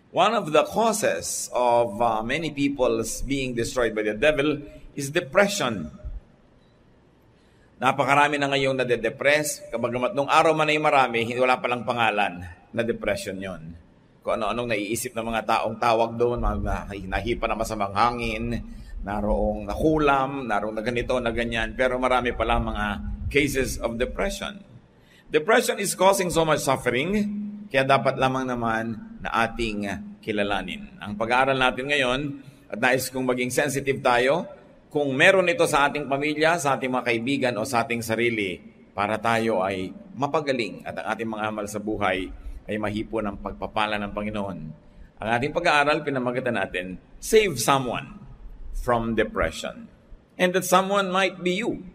One of the causes of many people's being destroyed by the devil is depression. Napakarami na ngayong nade-depress. Kabagamat nung araw man ay marami, wala palang pangalan na depression yon. Kung ano-anong naiisip ng mga taong tawag doon, nahipa na masamang hangin, narong nakulam, narong na ganito, na ganyan. Pero marami palang mga cases of depression. Depression is causing so much suffering, kaya dapat lamang naman na ating kilalanin. Ang pag-aaral natin ngayon, at nais kong maging sensitive tayo, kung meron ito sa ating pamilya, sa ating mga kaibigan o sa ating sarili, para tayo ay mapagaling at ang ating mga amal sa buhay ay mahipo ng pagpapala ng Panginoon. Ang ating pag-aaral, pinamagatan natin, save someone from depression. And that someone might be you.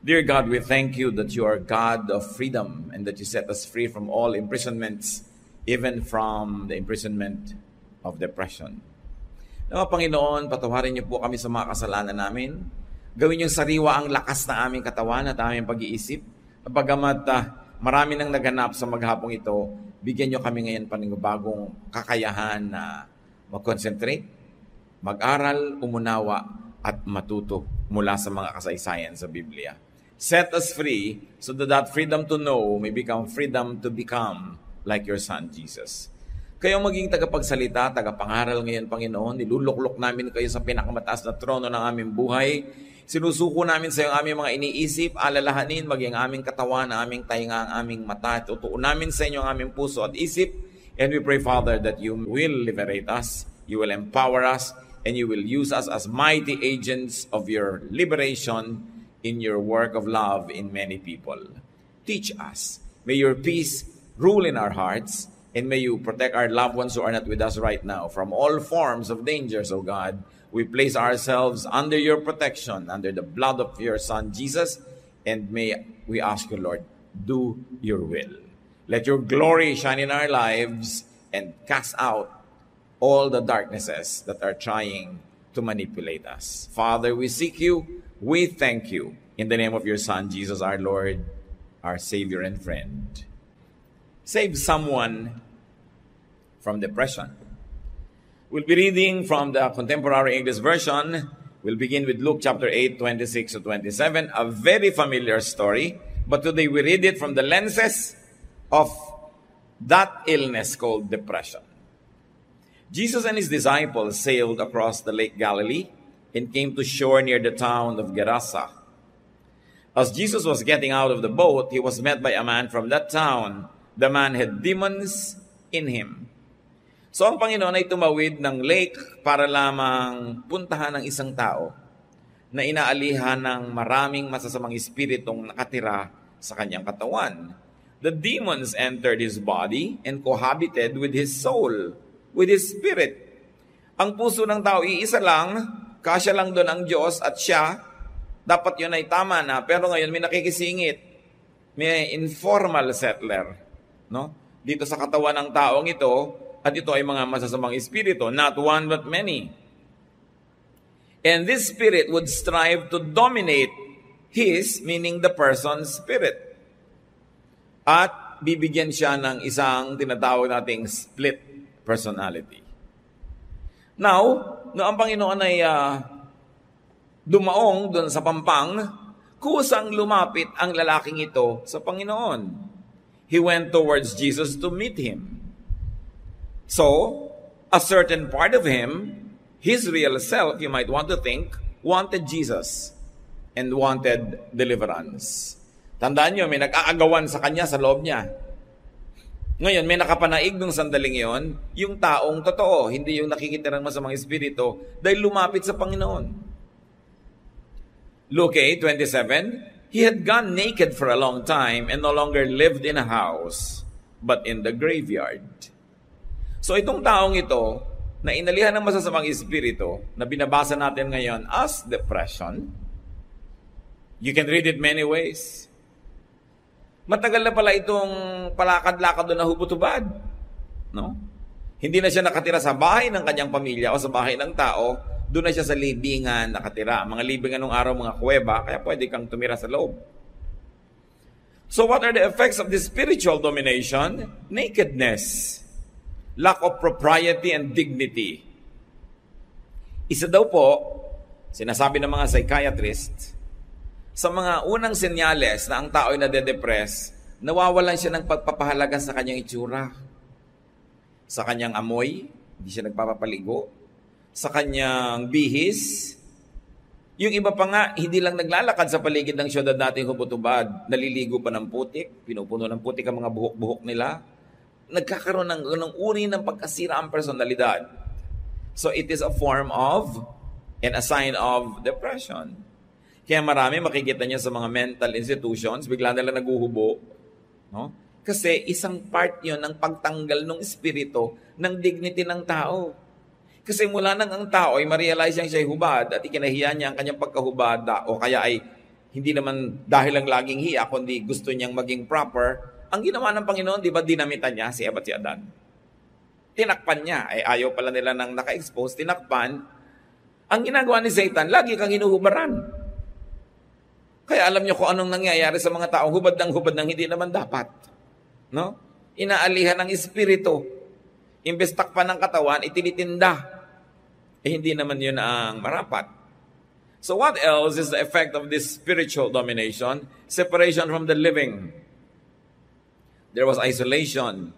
Dear God, we thank you that you are God of freedom and that you set us free from all imprisonments, even from the imprisonment of depression. Nawa Panginoon, patawarin niyo po kami sa mga kasalanan namin. Gawin niyo sariwa ang lakas ng aming katawan at aming pag-iisip. Bagamat marami nang naganap sa maghapong ito, bigyan niyo kami ngayon panibagong kakayahan na mag-concentrate, mag-aral, umunawa, at matuto mula sa mga kasaysayan sa Biblia. Set us free so that that freedom to know may become freedom to become like your Son, Jesus. Kayo maging tagapagsalita, tagapangaral ngayon, Panginoon. Niluluklok namin kayo sa pinakamataas na trono ng aming buhay. Sinusuko namin sa iyo ang aming mga iniisip, alalahanin, maging aming katawan, aming tainga, ang aming mata. Tutuon namin sa inyo ang aming puso at isip. And we pray, Father, that you will liberate us, you will empower us, and you will use us as mighty agents of your liberation in your work of love in many people. Teach us. May your peace rule in our hearts, and may you protect our loved ones who are not with us right now from all forms of dangers, O God. We place ourselves under your protection, under the blood of your Son, Jesus, and may we ask you, Lord, do your will. Let your glory shine in our lives and cast out all the darknesses that are trying to manipulate us. Father, we seek you. We thank you. In the name of your Son, Jesus, our Lord, our Savior and friend. Save someone from depression. We'll be reading from the Contemporary English Version. We'll begin with Luke chapter 8, 26 to 27, a very familiar story. But today we read it from the lenses of that illness called depression. Jesus and his disciples sailed across the Lake Galilee and came to shore near the town of Gerasa. As Jesus was getting out of the boat, he was met by a man from that town. The man had demons in him. So ang Panginoon ay tumawid ng lake para lamang puntahan ng isang tao na inaalihan ng maraming masasamang espiritong nakatira sa kanyang katawan. The demons entered his body and cohabited with his soul, with his spirit. Ang puso ng tao iisa lang, kasya lang doon ang Diyos at siya, dapat yun ay tama na, pero ngayon may nakikisingit, may informal settler, no? Dito sa katawan ng taong ito, at ito ay mga masasamang espiritu, not one but many. And this spirit would strive to dominate his, meaning the person's spirit. At bibigyan siya ng isang tinatawag nating split personality. Now, no ang Panginoon ay dumaong doon sa pampang, kusang lumapit ang lalaking ito sa Panginoon. He went towards Jesus to meet him. So, a certain part of him, his real self, you might want to think, wanted Jesus and wanted deliverance. Tandaan nyo, may nag-aagawan sa kanya sa loob niya. Ngayon, may nakapanaig nung sandaling yon, yung taong totoo, hindi yung nakikitirang masamang espiritu, dahil lumapit sa Panginoon. Luke 8:27, he had gone naked for a long time and no longer lived in a house, but in the graveyard. So itong taong ito, na inalihan ng masasamang espiritu, na binabasa natin ngayon as depression, you can read it many ways. Matagal na pala itong palakad-lakad doon na hubot-hubad. No? Hindi na siya nakatira sa bahay ng kanyang pamilya o sa bahay ng tao, doon na siya sa libingan nakatira. Mga libingan nung araw, mga kuweba, kaya pwede kang tumira sa loob. So what are the effects of this spiritual domination? Nakedness. lack of propriety and dignity. Isa daw po, sinasabi ng mga psychiatrist, sa mga unang senyales na ang tao ay nade-depress, nawawalan siya ng pagpapahalaga sa kanyang itsura, sa kanyang amoy, hindi siya nagpapapaligo, sa kanyang bihis. Yung iba pa nga, hindi lang naglalakad sa paligid ng syudad nating hubot-hubad, naliligo pa ng putik, pinupuno ng putik ang mga buhok-buhok nila, nagkakaroon ng uri ng pagkasira ang personalidad. So it is a form of and a sign of depression. Kaya marami makikita niyo sa mga mental institutions, bigla nila naguhubo. No? Kasi isang part yun ng pagtanggal ng espiritu ng dignity ng tao. Kasi mula nang ang tao ay ma-realize niyang siya'y hubad at ikinahiya niya ang kanyang pagkahubad o kaya ay hindi naman dahil lang laging hiya, kundi gusto niyang maging proper, ang ginawa ng Panginoon, di ba dinamitan niya si Eva at si Adan? Tinakpan niya. Ay ayaw pala nila nang naka-expose, tinakpan. Ang ginagawa ni Satan, lagi kang hinuhubaran. Kaya alam niyo kung anong nangyayari sa mga taong hubad ng hindi naman dapat. No? Inaalihan ng espiritu. Imbes takpan ng katawan, itinitinda. Hindi naman yun ang marapat. So what else is the effect of this spiritual domination? Separation from the living. There was isolation.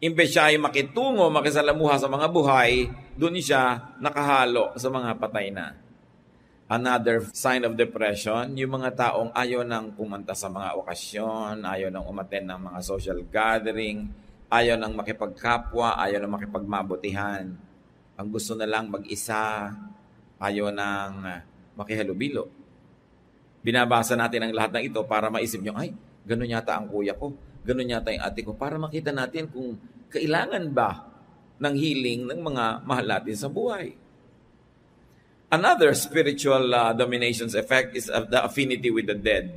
Imbes siya ay makitungo, makisalamuha sa mga buhay, doon siya nakahalo sa mga patay na. Another sign of depression, yung mga taong ayaw nang pumunta sa mga okasyon, ayaw nang umattend ng mga social gathering, ayaw nang makipagkapwa, ayaw nang makipagmabutihan. Ang gusto na lang mag-isa, ayaw nang makihalubilo. Binabasa natin ang lahat ng ito para maisip nyo, ay, ganun yata ang kuya ko, ganun yata yung ate ko, para makita natin kung kailangan ba ng healing ng mga mahal natin sa buhay. Another spiritual domination's effect is the affinity with the dead.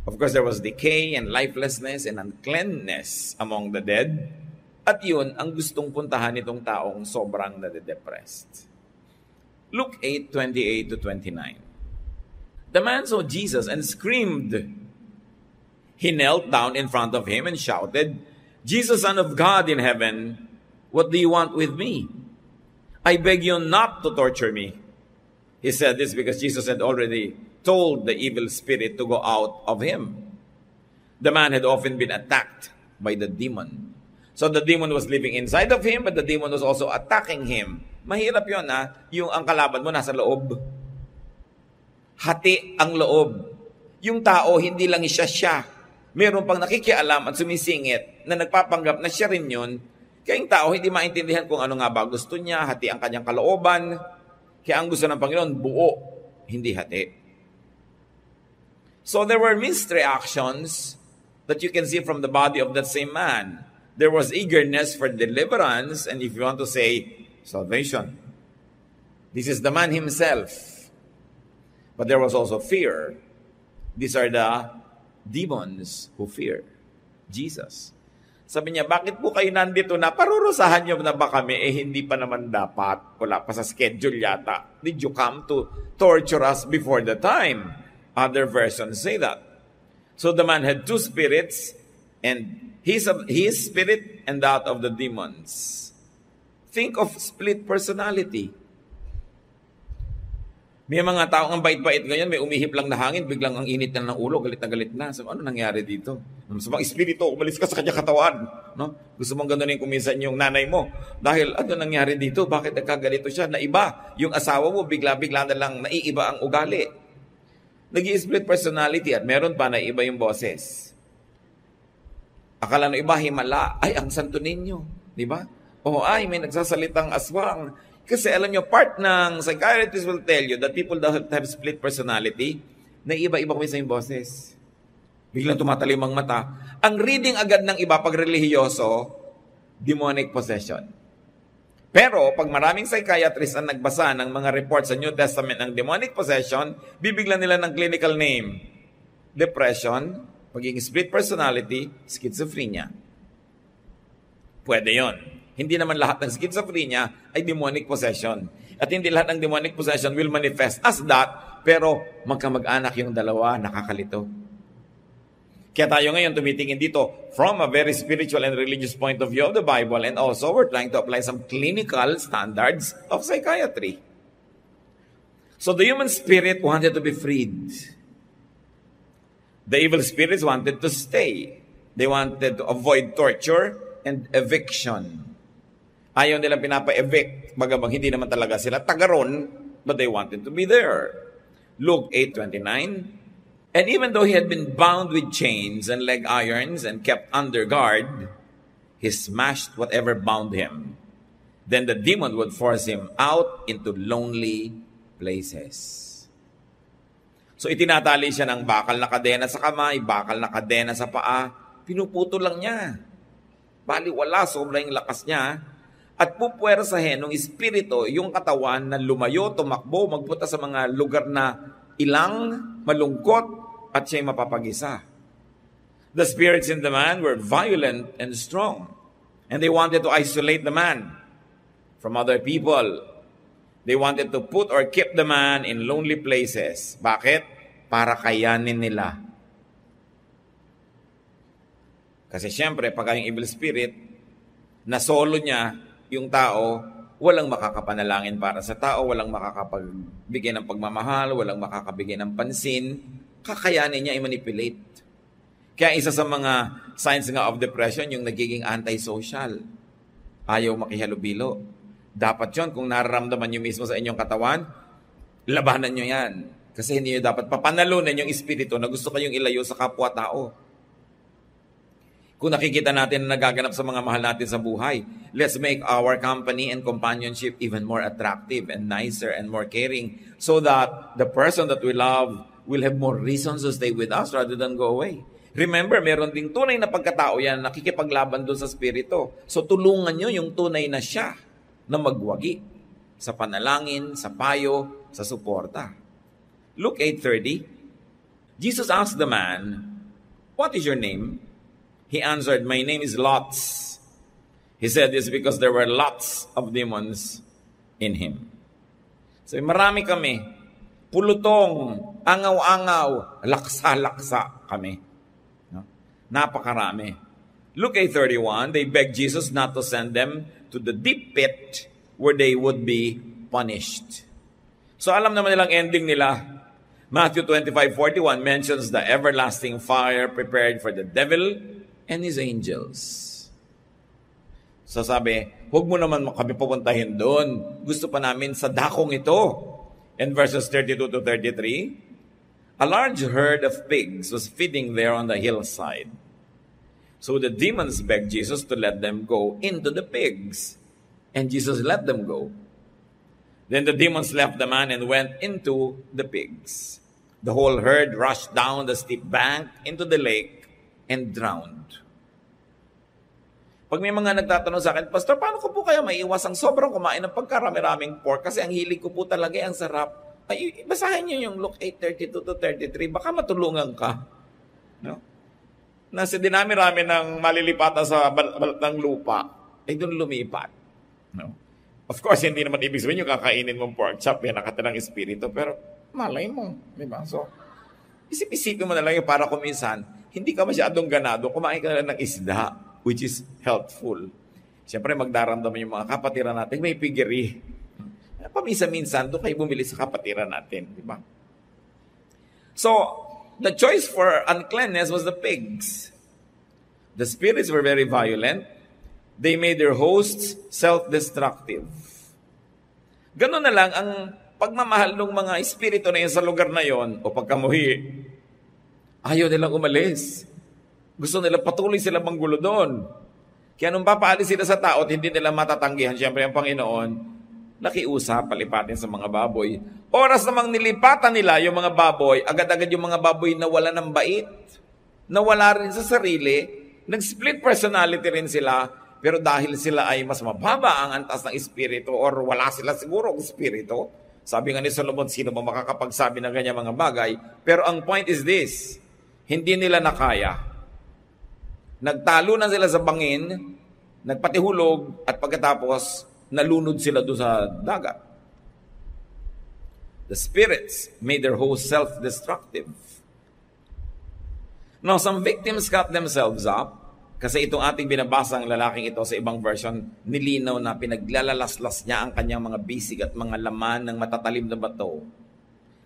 Of course, there was decay and lifelessness and uncleanness among the dead. At yun ang gustong puntahan nitong taong sobrang nade-depressed. Luke 8:28-29. The man saw Jesus and screamed. He knelt down in front of him and shouted, Jesus, Son of God in heaven, what do you want with me? I beg you not to torture me. He said this because Jesus had already told the evil spirit to go out of him. The man had often been attacked by the demon. So the demon was living inside of him, but the demon was also attacking him. Mahirap yun, yung ang kalaban mo nasa loob. Hati ang loob. Yung tao, hindi lang siya. Meron pang nakikialam at sumisingit na nagpapanggap na siya rin yun. Kaya yung tao, hindi maintindihan kung ano nga ba gusto niya, hati ang kanyang kalooban. Kaya ang gusto ng Panginoon, buo, hindi hati. So there were mixed reactions that you can see from the body of that same man. There was eagerness for deliverance, and if you want to say, salvation. This is the man himself. But there was also fear. These are the demons who fear Jesus. Sabi niya, bakit po kayo nandito na? Parurusahan niyo na ba kami? Hindi pa naman dapat. Wala pa sa schedule yata. Did you come to torture us before the time? Other versions say that. So the man had two spirits, and his spirit and that of the demons. Think of split personality. May mga taong ang bait-bait ngayon, may umihip lang na hangin, biglang ang init na ng ulo, galit na. So, ano nangyari dito? Sa mga espiritu, umalis ka sa kanya katawan. No? Gusto mong ganunin kuminsan yung nanay mo. Dahil ano nangyari dito? Bakit nagkagalito siya? Naiba. Yung asawa mo, bigla-bigla na lang naiiba ang ugali. Nag-i-split personality at meron pa naiiba yung boses. Akala ng iba, himala. Ay, ang santo ninyo. Di ba? O ay, may nagsasalitang aswang. Kasi alam nyo, part ng psychiatrists will tell you that people that have split personality, na iba-iba kami sa yung boses. Biglang tumatalim ang mata. Ang reading agad ng iba pag relihiyoso, demonic possession. Pero pag maraming psychiatrists ang nagbasa ng mga reports sa New Testament ng demonic possession, bibiglan nila ng clinical name. Depression, pagiging split personality, schizophrenia. Pwede yon. Hindi naman lahat ng schizophrenia ay demonic possession. At hindi lahat ng demonic possession will manifest as that, pero magkamag-anak yung dalawa, nakakalito. Kaya tayo ngayon tumitingin dito from a very spiritual and religious point of view of the Bible, and also we're trying to apply some clinical standards of psychiatry. So the human spirit wanted to be freed. The evil spirits wanted to stay. They wanted to avoid torture and eviction. Ayaw nilang pinapa-evict, bagabang hindi naman talaga sila tagaron, but they wanted to be there. Luke 8:29. And even though he had been bound with chains and leg irons and kept under guard, he smashed whatever bound him. Then the demon would force him out into lonely places. So itinatali siya ng bakal na kadena sa kamay, bakal na kadena sa paa, pinuputo lang niya. Baliwala, sobrang lakas niya. At pupwersahin ng espiritu yung katawan na lumayo, tumakbo, magpunta sa mga lugar na ilang, malungkot, at siya'y mapapag-isa. The spirits in the man were violent and strong, and they wanted to isolate the man from other people. They wanted to put or keep the man in lonely places. Bakit? Para kayanin nila. Kasi siyempre, pag yung evil spirit, na solo niya yung tao, walang makakapanalangin para sa tao, walang makakapagbigay ng pagmamahal, walang makakabigay ng pansin, kakayanin niya i-manipulate. Kaya isa sa mga signs nga of depression, yung nagiging antisocial. Ayaw makihalubilo. Dapat yon kung nararamdaman nyo mismo sa inyong katawan, labanan nyo yan. Kasi hindi nyo dapat papanalunan yung espiritu na gusto kayong ilayo sa kapwa-tao. Kung nakikita natin na nagaganap sa mga mahal natin sa buhay, let's make our company and companionship even more attractive and nicer and more caring so that the person that we love will have more reasons to stay with us rather than go away. Remember, meron ding tunay na pagkatao yan, nakikipaglaban doon sa spirito. So tulungan nyo yung tunay na siya na magwagi sa panalangin, sa payo, sa suporta. Luke 8:30, Jesus asked the man, "What is your name?" He answered, "My name is Lots." He said this because there were lots of demons in him. So marami kami, pulutong, angaw-angaw, laksa-laksa kami. No? Napakarami. Luke 8:31, they begged Jesus not to send them to the deep pit where they would be punished. So alam naman nilang ending nila. Matthew 25:41 mentions the everlasting fire prepared for the devil and his angels. So sabi, huwag mo naman kami pupuntahin doon. Gusto pa namin sa dakong ito. In verses 32 to 33, a large herd of pigs was feeding there on the hillside. So the demons begged Jesus to let them go into the pigs. And Jesus let them go. Then the demons left the man and went into the pigs. The whole herd rushed down the steep bank into the lake and drowned. Pag may mga nagtatanong sa akin, Pastor, paano ko po kaya maiiwas ang sobrang kumain ng pagkarami-raming pork? Kasi ang hilig ko po talaga ang sarap. Ay, basahin niyo yung Luke 8:32 to 33. Baka matulungan ka. No? Nasa dinami-rami ng malilipatan sa balat ng lupa, ay doon lumipat. No? Of course, hindi naman ibig sabihin yung kakainin mong pork chop, yan nakatirang espiritu, pero malay mo. Diba? So, isip-isipin mo na lang yung para kuminsan, hindi ka masyadong ganado, kumain ka na lang ng isda, which is healthful. Siyempre, magdaramdaman yung mga kapatiran natin, may piggery. Paminsan-minsan, doon kayo bumili sa kapatiran natin. Di ba? So, the choice for uncleanness was the pigs. The spirits were very violent. They made their hosts self-destructive. Ganun na lang ang pagmamahal ng mga espiritu na yun sa lugar na yon o pagkamuhi. Ayaw nilang umalis. Gusto nila patuloy sila manggulo doon. Kaya nung papaalis sila sa tao at hindi nila matatanggihan, siyempre ang Panginoon, nakiusap, palipatin sa mga baboy. Oras namang nilipatan nila yung mga baboy, agad-agad yung mga baboy nawala ng bait, nawala rin sa sarili, nag-split personality rin sila, pero dahil sila ay mas mababa ang antas ng espiritu or wala sila siguro ang espiritu, sabi nga ni Solomon, sino ba makakapagsabi ng ganyan mga bagay? Pero ang point is this, hindi nila nakaya. Nagtalo na sila sa bangin, nagpatihulog, at pagkatapos, nalunod sila doon sa dagat. The spirits made their host self-destructive. Now, some victims cut themselves up kasi itong ating binabasang lalaking ito sa ibang version, nilinaw na pinaglalalaslas niya ang kanyang mga bisig at mga laman ng matatalim na bato.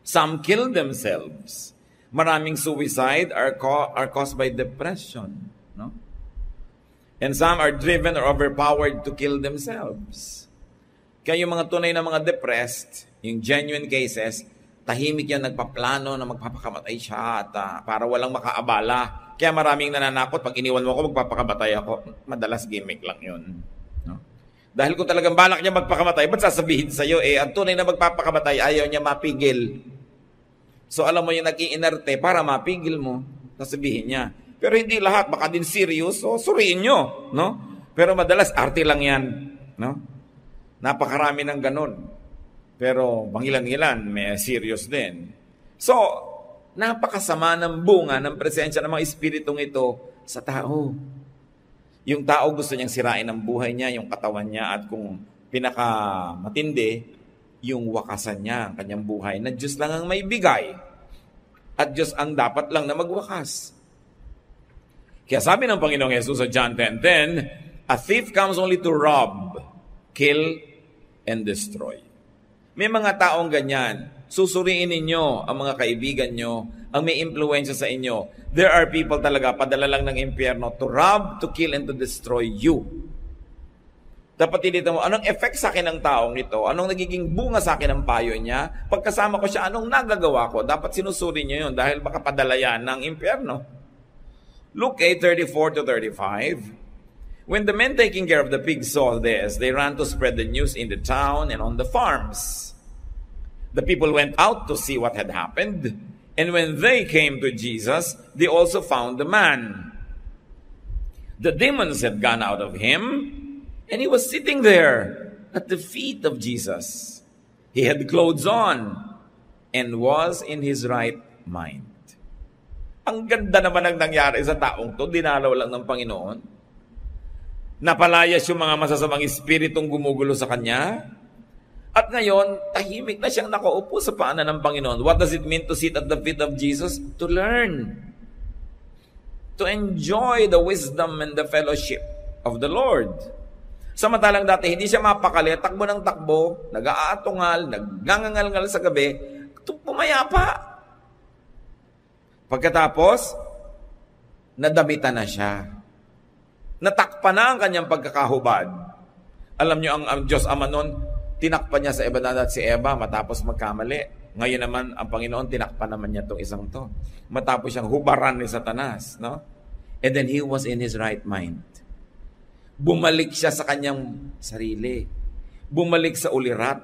Some killed themselves. Maraming suicide are caused by depression. No? And some are driven or overpowered to kill themselves. Kaya yung mga tunay na mga depressed, yung genuine cases, tahimik yan nagpaplano na magpapakamatay siya at para walang makaabala. Kaya maraming nananakot, pag iniwan mo ako, magpapakamatay ako. Madalas gimmick lang yun. No? Dahil kung talagang balak niya magpakamatay, ba't sasabihin sa'yo, ang tunay na magpapakamatay, ayaw niya mapigil. So alam mo yung nag-iinerte para mapigil mo, sasabihin niya. Pero hindi lahat, baka din serious, so suriin nyo. No? Pero madalas, arte lang yan. No? Napakarami ng ganun. Pero mangilan-ngilan, may serious din. So, napakasama ng bunga ng presensya ng mga espiritong ito sa tao. Yung tao gusto niyang sirain ang buhay niya, yung katawan niya, at kung pinakamatindi, yung wakasan niya, ang kanyang buhay, na Diyos lang ang may bigay. At Diyos ang dapat lang na magwakas. Kaya sabi ng Panginoong Yesus sa John 10:10, a thief comes only to rob, kill, and destroy. May mga taong ganyan. Susuriin ninyo ang mga kaibigan nyo, ang may impluensya sa inyo. There are people talaga, padala lang ng impyerno to rob, to kill, and to destroy you. Dapat tinita mo, anong effect sa akin ng taong ito? Anong nagiging bunga sa akin ng payo niya? Pagkasama ko siya, anong nagagawa ko? Dapat sinusuri niyo yun dahil baka padala yan ng impyerno. Luke 8:34-35. When the men taking care of the pigs saw this, they ran to spread the news in the town and on the farms. The people went out to see what had happened, and when they came to Jesus, they also found the man. The demons had gone out of him, and he was sitting there at the feet of Jesus. He had clothes on and was in his right mind. Ang ganda naman ang nangyari sa taong to, dinalaw lang ng Panginoon. Napalayas yung mga masasamang espiritong gumugulo sa kanya. At ngayon, tahimik na siyang nakaupo sa paanan ng Panginoon. What does it mean to sit at the feet of Jesus? To learn. To enjoy the wisdom and the fellowship of the Lord. Samantalang dati, hindi siya mapakali, takbo ng takbo, nag-aatungal, nagngangangal sa gabi, pumayapa. Pagkatapos, nadamitan na siya. Natakpan na ang kanyang pagkakahubad. Alam niyo, ang Diyos Ama nun, tinakpan niya sa Eva at si Eva matapos magkamali. Ngayon naman, ang Panginoon, tinakpan naman niya itong isang to. Matapos siyang hubaran ni Satanas. No? And then he was in his right mind. Bumalik siya sa kanyang sarili. Bumalik sa ulirat.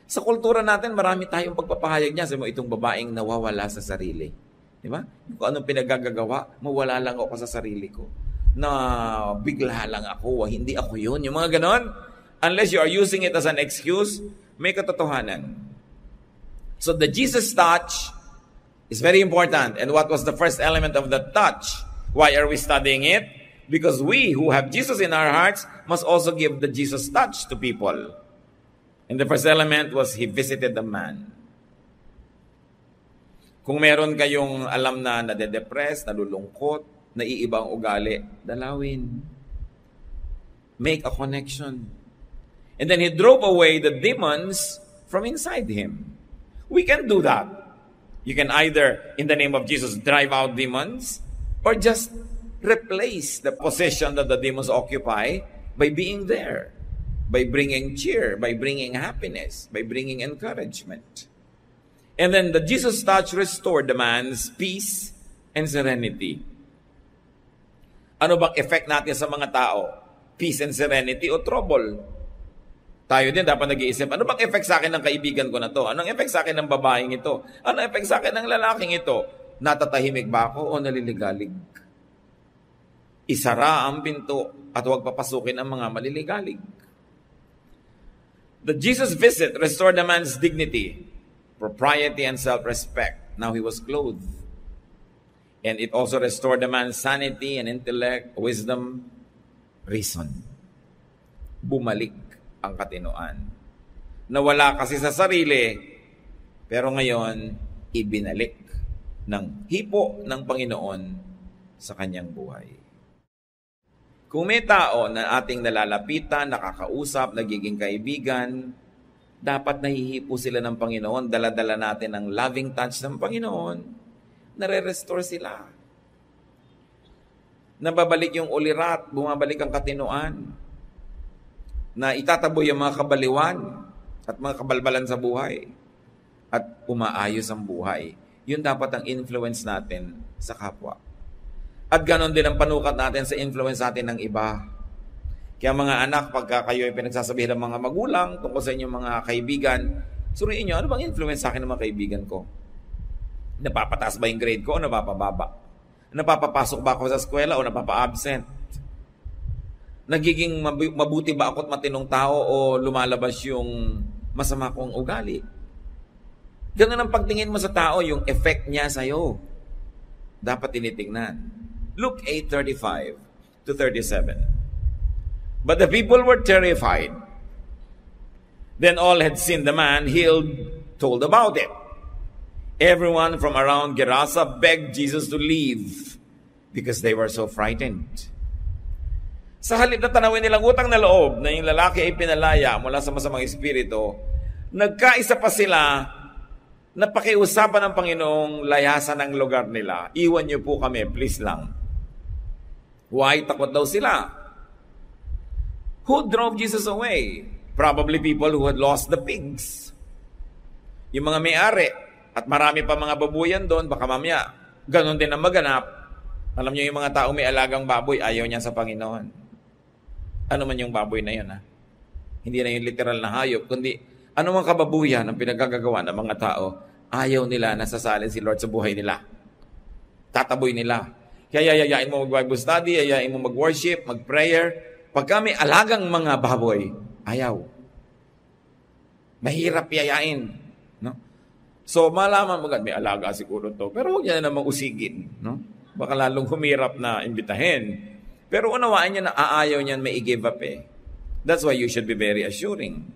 Sa kultura natin, marami tayong pagpapahayag niya. Sabi mo, itong babaeng nawawala sa sarili. Di ba? Kung anong pinagagagawa, mawala lang ako sa sarili ko. Na bigla lang ako, hindi ako yun. Yung mga ganon. Unless you are using it as an excuse, may katotohanan. So the Jesus touch is very important. And what was the first element of the touch? Why are we studying it? Because we who have Jesus in our hearts must also give the Jesus touch to people. And the first element was he visited the man. Kung meron kayong alam na nade-depress, nalulungkot, naiibang ugali, dalawin. Make a connection. And then he drove away the demons from inside him. We can do that. You can either, in the name of Jesus, drive out demons, or just replace the possession that the demons occupy by being there, by bringing cheer, by bringing happiness, by bringing encouragement. And then the Jesus touch restored the man's peace and serenity. Ano bang effect natin sa mga tao? Peace and serenity o trouble? Tayo din dapat nag-iisip, ano bang effect sa akin ng kaibigan ko na to? Anong effect sa akin ng babaeng ito? Anong effect sa akin ng lalaking ito? Natatahimik ba ako o naliligalig? Isara ang pinto at huwag papasukin ang mga maliligalig. The Jesus visit restored the man's dignity, propriety, and self-respect. Now he was clothed. And it also restored the man's sanity and intellect, wisdom, reason. Bumalik ang katinoan. Nawala kasi sa sarili, pero ngayon, ibinalik ng hipo ng Panginoon sa kanyang buhay. Kung may tao na ating nalalapitan, nakakausap, nagiging kaibigan, dapat nahihipo sila ng Panginoon, dala-dala natin ang loving touch ng Panginoon, nare-restore sila. Nababalik yung ulirat, bumabalik ang katinoan, na itataboy ang mga kabaliwan at mga kabalbalan sa buhay at umaayos ang buhay. Yun dapat ang influence natin sa kapwa. At ganon din ang panukat natin sa influence natin ng iba. Kaya mga anak, pagka kayo ay pinagsasabihin ng mga magulang tungkol sa inyong mga kaibigan, suriin nyo, ano bang influence sa akin ng mga kaibigan ko? Napapataas ba yung grade ko o napapababa? Napapapasok ba ako sa eskwela o napapa-absent? Nagiging mabuti ba ako at matinong tao o lumalabas yung masama kong ugali? Ganun ang pagtingin mo sa tao, yung effect niya sa'yo. Dapat tinitingnan. Luke 8:35 to 37. But the people were terrified. Then all had seen the man healed, told about it. Everyone from around Gerasa begged Jesus to leave because they were so frightened. Sa halip na tanawin nilang utang na loob na yung lalaki ay pinalaya mula sa masamang espiritu, nagkaisa pa sila na pakiusapan ng Panginoong layasan ang lugar nila. Iwan niyo po kami, please lang. Why? Takot daw sila. Who drove Jesus away? Probably people who had lost the pigs. Yung mga may-ari at marami pa mga babuyan doon, baka mamaya, ganon din ang maganap. Alam niyo yung mga tao may alagang baboy, ayaw niya sa Panginoon. Ano man yung baboy na yun, ha? Hindi na yung literal na hayop, kundi ano mang kababuyan ang pinagagagawa ng mga tao, ayaw nila nasasalin si Lord sa buhay nila. Tataboy nila. Kaya yayain mo mag-Bible study, yayain mo mag-worship, mag-prayer. Pagka may alagang mga baboy, ayaw. Mahirap yayain. No? So, malaman mo, may alaga siguro to. Pero huwag niya na namang usigin. No? Baka lalong humirap na imbitahin. Pero unawaan niya na aayaw niyan may i-give up eh. That's why you should be very assuring.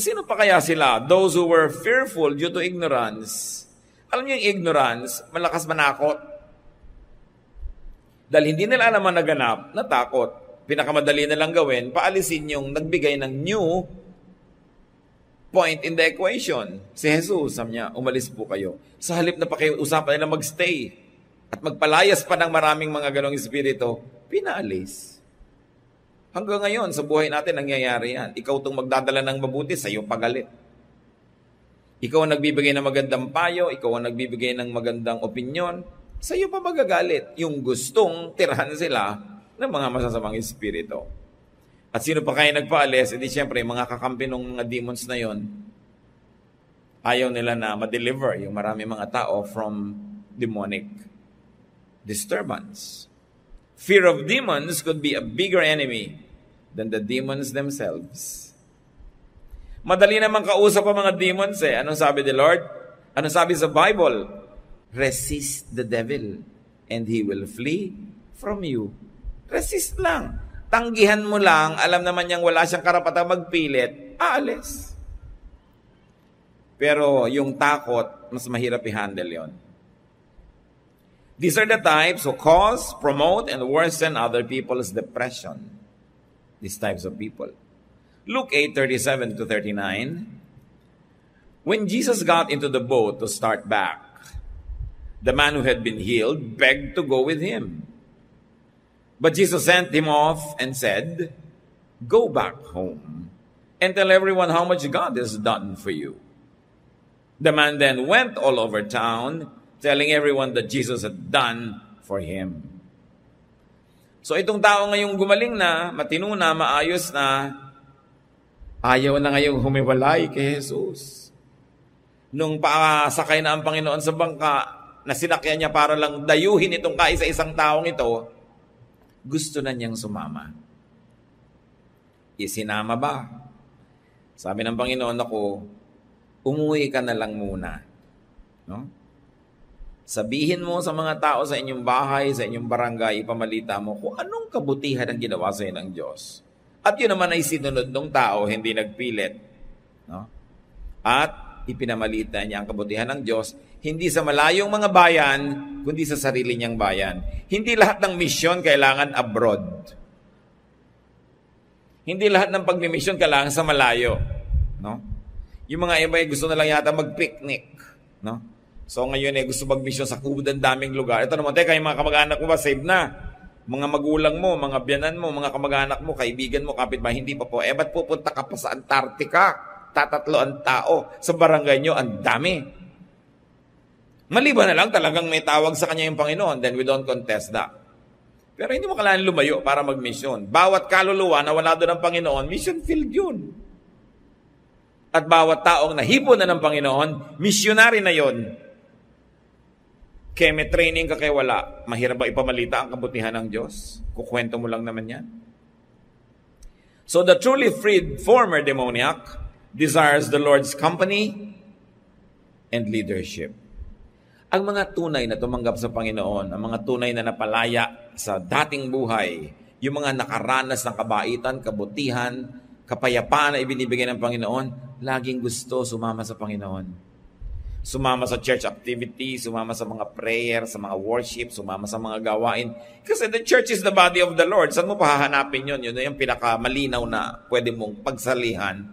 Sino pa kaya sila? Those who were fearful due to ignorance. Alam niyo yung ignorance, malakas manakot. Dahil hindi nila alam ang naganap, natakot. Pinakamadali na lang gawin, paalisin yung nagbigay ng new point in the equation. Si Jesus, sabi niya, umalis po kayo. Sa halip na pakiusapan nila magstay at magpalayas pa ng maraming mga ganong espiritu, pinaalis. Hanggang ngayon, sa buhay natin, nangyayari yan. Ikaw itong magdadala ng mabuti, sa iyo pagalit. Ikaw ang nagbibigay ng magandang payo, ikaw ang nagbibigay ng magandang opinyon, sa iyo pa magagalit. Yung gustong tirahan sila ng mga masasamang espiritu. At sino pa kaya nagpaalis? Hindi siyempre, mga kakampi ng mga demons na yon, ayaw nila na ma-deliver yung marami mga tao from demonic disturbance. Fear of demons could be a bigger enemy than the demons themselves. Madali naman kausap ang mga demons eh. Anong sabi ni Lord? Anong sabi sa Bible? Resist the devil and he will flee from you. Resist lang. Tanggihan mo lang, alam naman niyang wala siyang karapatang magpilit, aalis. Pero yung takot, mas mahirap i-handle yon. These are the types who cause, promote, and worsen other people's depression. These types of people. Luke 8:37 to 39. When Jesus got into the boat to start back, the man who had been healed begged to go with him. But Jesus sent him off and said, "Go back home and tell everyone how much God has done for you." The man then went all over town, telling everyone that Jesus had done for him. So itong tao ngayong gumaling na, matino na, maayos na, ayaw na ngayong humiwalay kay Jesus. Nung pasakay na ang Panginoon sa bangka, na sinakyan niya para lang dayuhin itong kaisa-isang taong ito, gusto na niyang sumama. Isinama ba? Sabi ng Panginoon, ako, umuwi ka na lang muna. No? Sabihin mo sa mga tao sa inyong bahay, sa inyong barangay, ipamalita mo kung anong kabutihan ang ginawa sa ng Diyos. At yun naman ay sinunod ng tao, hindi nagpilit. No? At ipinamalita niya ang kabutihan ng Diyos, Hindi sa malayong mga bayan, kundi sa sarili niyang bayan. Hindi lahat ng misyon kailangan abroad. Hindi lahat ng pagmimisyon kailangan sa malayo. No? Yung mga iba gusto na lang yata mag-picnic. No? So ngayon gusto mag-mission sa kubod, daming lugar. Ito naman, teka, yung mga kamag-anak mo ba, save na? Mga magulang mo, mga biyanan mo, mga kamag-anak mo, kaibigan mo, kapitbahay, hindi pa po. Ba't pupunta ka pa sa Antarctica? Tatatlo ang tao. Sa barangay nyo, ang dami. Maliban na lang talagang may tawag sa kanya yung Panginoon, then we don't contest that. Pero hindi mo kailangan lumayo para mag-mission. Bawat kaluluwa na wala doon ng Panginoon, mission field yun. At bawat taong nahipon na ng Panginoon, missionary na yun. Kaya may training ka kaya wala, mahirap ba ipamalita ang kabutihan ng Diyos? Kukwento mo lang naman yan. So the truly freed former demoniac desires the Lord's company and leadership. Ang mga tunay na tumanggap sa Panginoon, ang mga tunay na napalaya sa dating buhay, yung mga nakaranas ng kabaitan, kabutihan, kapayapaan na ibinibigay ng Panginoon, laging gusto sumama sa Panginoon. Sumama sa church activity, sumama sa mga prayer, sa mga worship, sumama sa mga gawain. Kasi the church is the body of the Lord. Saan mo pahahanapin yun? Yun na yung pinakamalinaw na pwede mong pagsalihan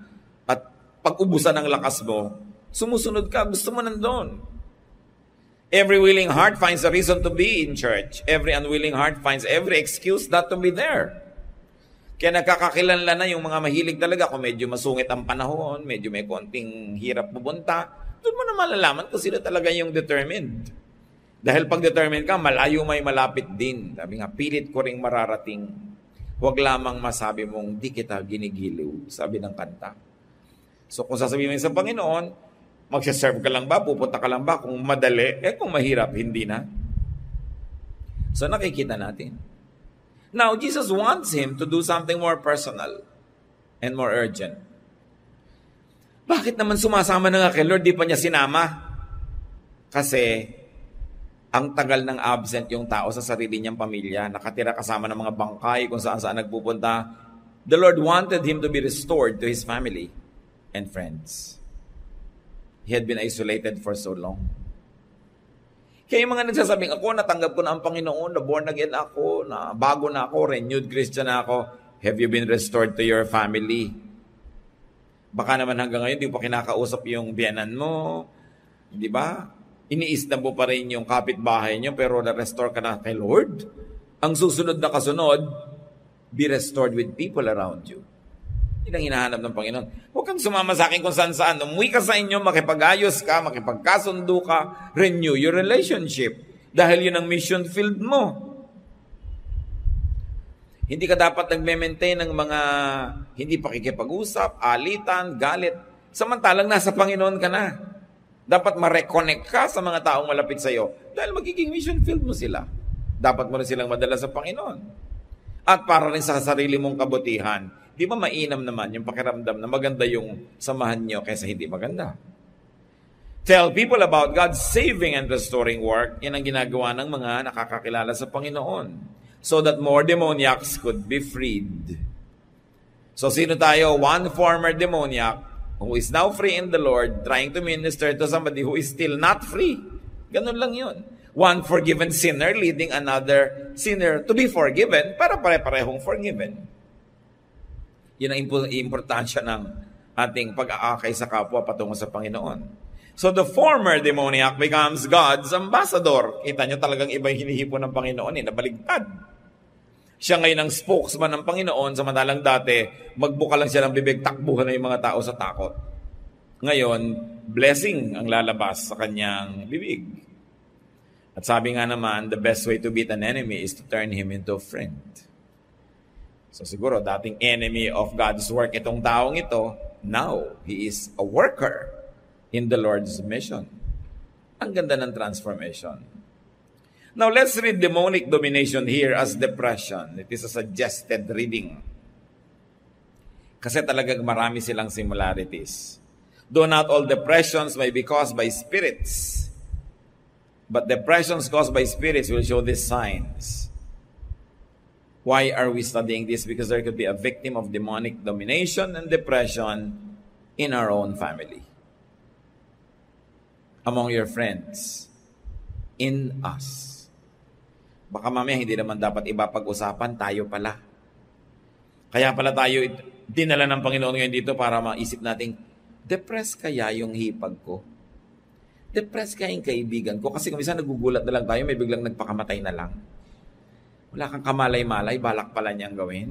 at pag-ubusan ng lakas mo, sumusunod ka, gusto mo nandun. Every willing heart finds a reason to be in church. Every unwilling heart finds every excuse not to be there. Kaya nakakakilanlan na yung mga mahilig talaga kung medyo masungit ang panahon, medyo may konting hirap pupunta, doon mo na malalaman kung sino talaga yung determined. Dahil pag determined ka, malayo may malapit din. Sabi nga, pilit ko ring mararating. Huwag lamang masabi mong di kita ginigiliw, sabi ng kanta. So kung sasabihin mo sa Panginoon, magsaserve ka lang ba? Pupunta ka lang ba? Kung madali, kung mahirap, hindi na. So nakikita natin. Now, Jesus wants him to do something more personal and more urgent. Bakit naman sumasama na nga kay Lord, di pa niya sinama? Kasi ang tagal ng absent yung tao sa sarili niyang pamilya, nakatira kasama ng mga bangkay kung saan-saan nagpupunta. The Lord wanted him to be restored to his family and friends. He had been isolated for so long. Kaya yung mga nagsasabing, ako, natanggap ko na ang Panginoon, na born again ako, na bago na ako, renewed Christian na ako. Have you been restored to your family? Baka naman hanggang ngayon, di pa kinakausap yung biyanan mo. Di ba? Iniisna mo pa rin yung kapitbahay nyo, pero na-restore ka na kay Lord. Ang susunod na kasunod, be restored with people around you. Yun ang hinahanap ng Panginoon. Huwag kang sumama sa akin kung saan-saan. Umuwi ka sa inyo, makipag-ayos ka, makipagkasundo ka, renew your relationship. Dahil yun ang mission field mo. Hindi ka dapat nagme-maintain ng mga hindi pakikipag-usap, alitan, galit. Samantalang nasa Panginoon ka na. Dapat ma-reconnect ka sa mga taong malapit sa iyo. Dahil magiging mission field mo sila. Dapat mo rin silang madala sa Panginoon. At para rin sa sarili mong kabutihan. Di ba mainam naman yung pakiramdam na maganda yung samahan nyo kaysa hindi maganda? Tell people about God's saving and restoring work. Yan ang ginagawa ng mga nakakakilala sa Panginoon. So that more demoniacs could be freed. So sino tayo? One former demoniac who is now free in the Lord, trying to minister to somebody who is still not free. Ganun lang yun. One forgiven sinner leading another sinner to be forgiven para pare-parehong forgiven. Yun ang importansya ng ating pag-aakay sa kapwa patungo sa Panginoon. So the former demoniac becomes God's ambassador. Kita nyo talagang iba yung hinihipon ng Panginoon, nabaligtad. Siya ngayon ang spokesman ng Panginoon, samantalang dati, magbuka lang siya ng bibig, takbuhan na yung mga tao sa takot. Ngayon, blessing ang lalabas sa kanyang bibig. At sabi nga naman, the best way to beat an enemy is to turn him into a friend. So siguro, dating enemy of God's work itong taong ito, now, he is a worker in the Lord's mission. Ang ganda ng transformation. Now, let's read demonic domination here as depression. It is a suggested reading. Kasi talagang marami silang similarities. Though not all depressions may be caused by spirits, but depressions caused by spirits will show these signs. Why are we studying this? Because there could be a victim of demonic domination and depression in our own family. among your friends, in us. Baka mamaya hindi naman dapat iba pag-usapan, tayo pala. Kaya pala tayo dinala ng Panginoon ngayon dito para maisip natin, depressed kaya yung hipag ko? Depressed kaya yung kaibigan ko? Kasi kung minsan nagugulat na lang tayo, may biglang nagpakamatay na lang. Wala kang kamalay-malay, balak pala niyang gawin.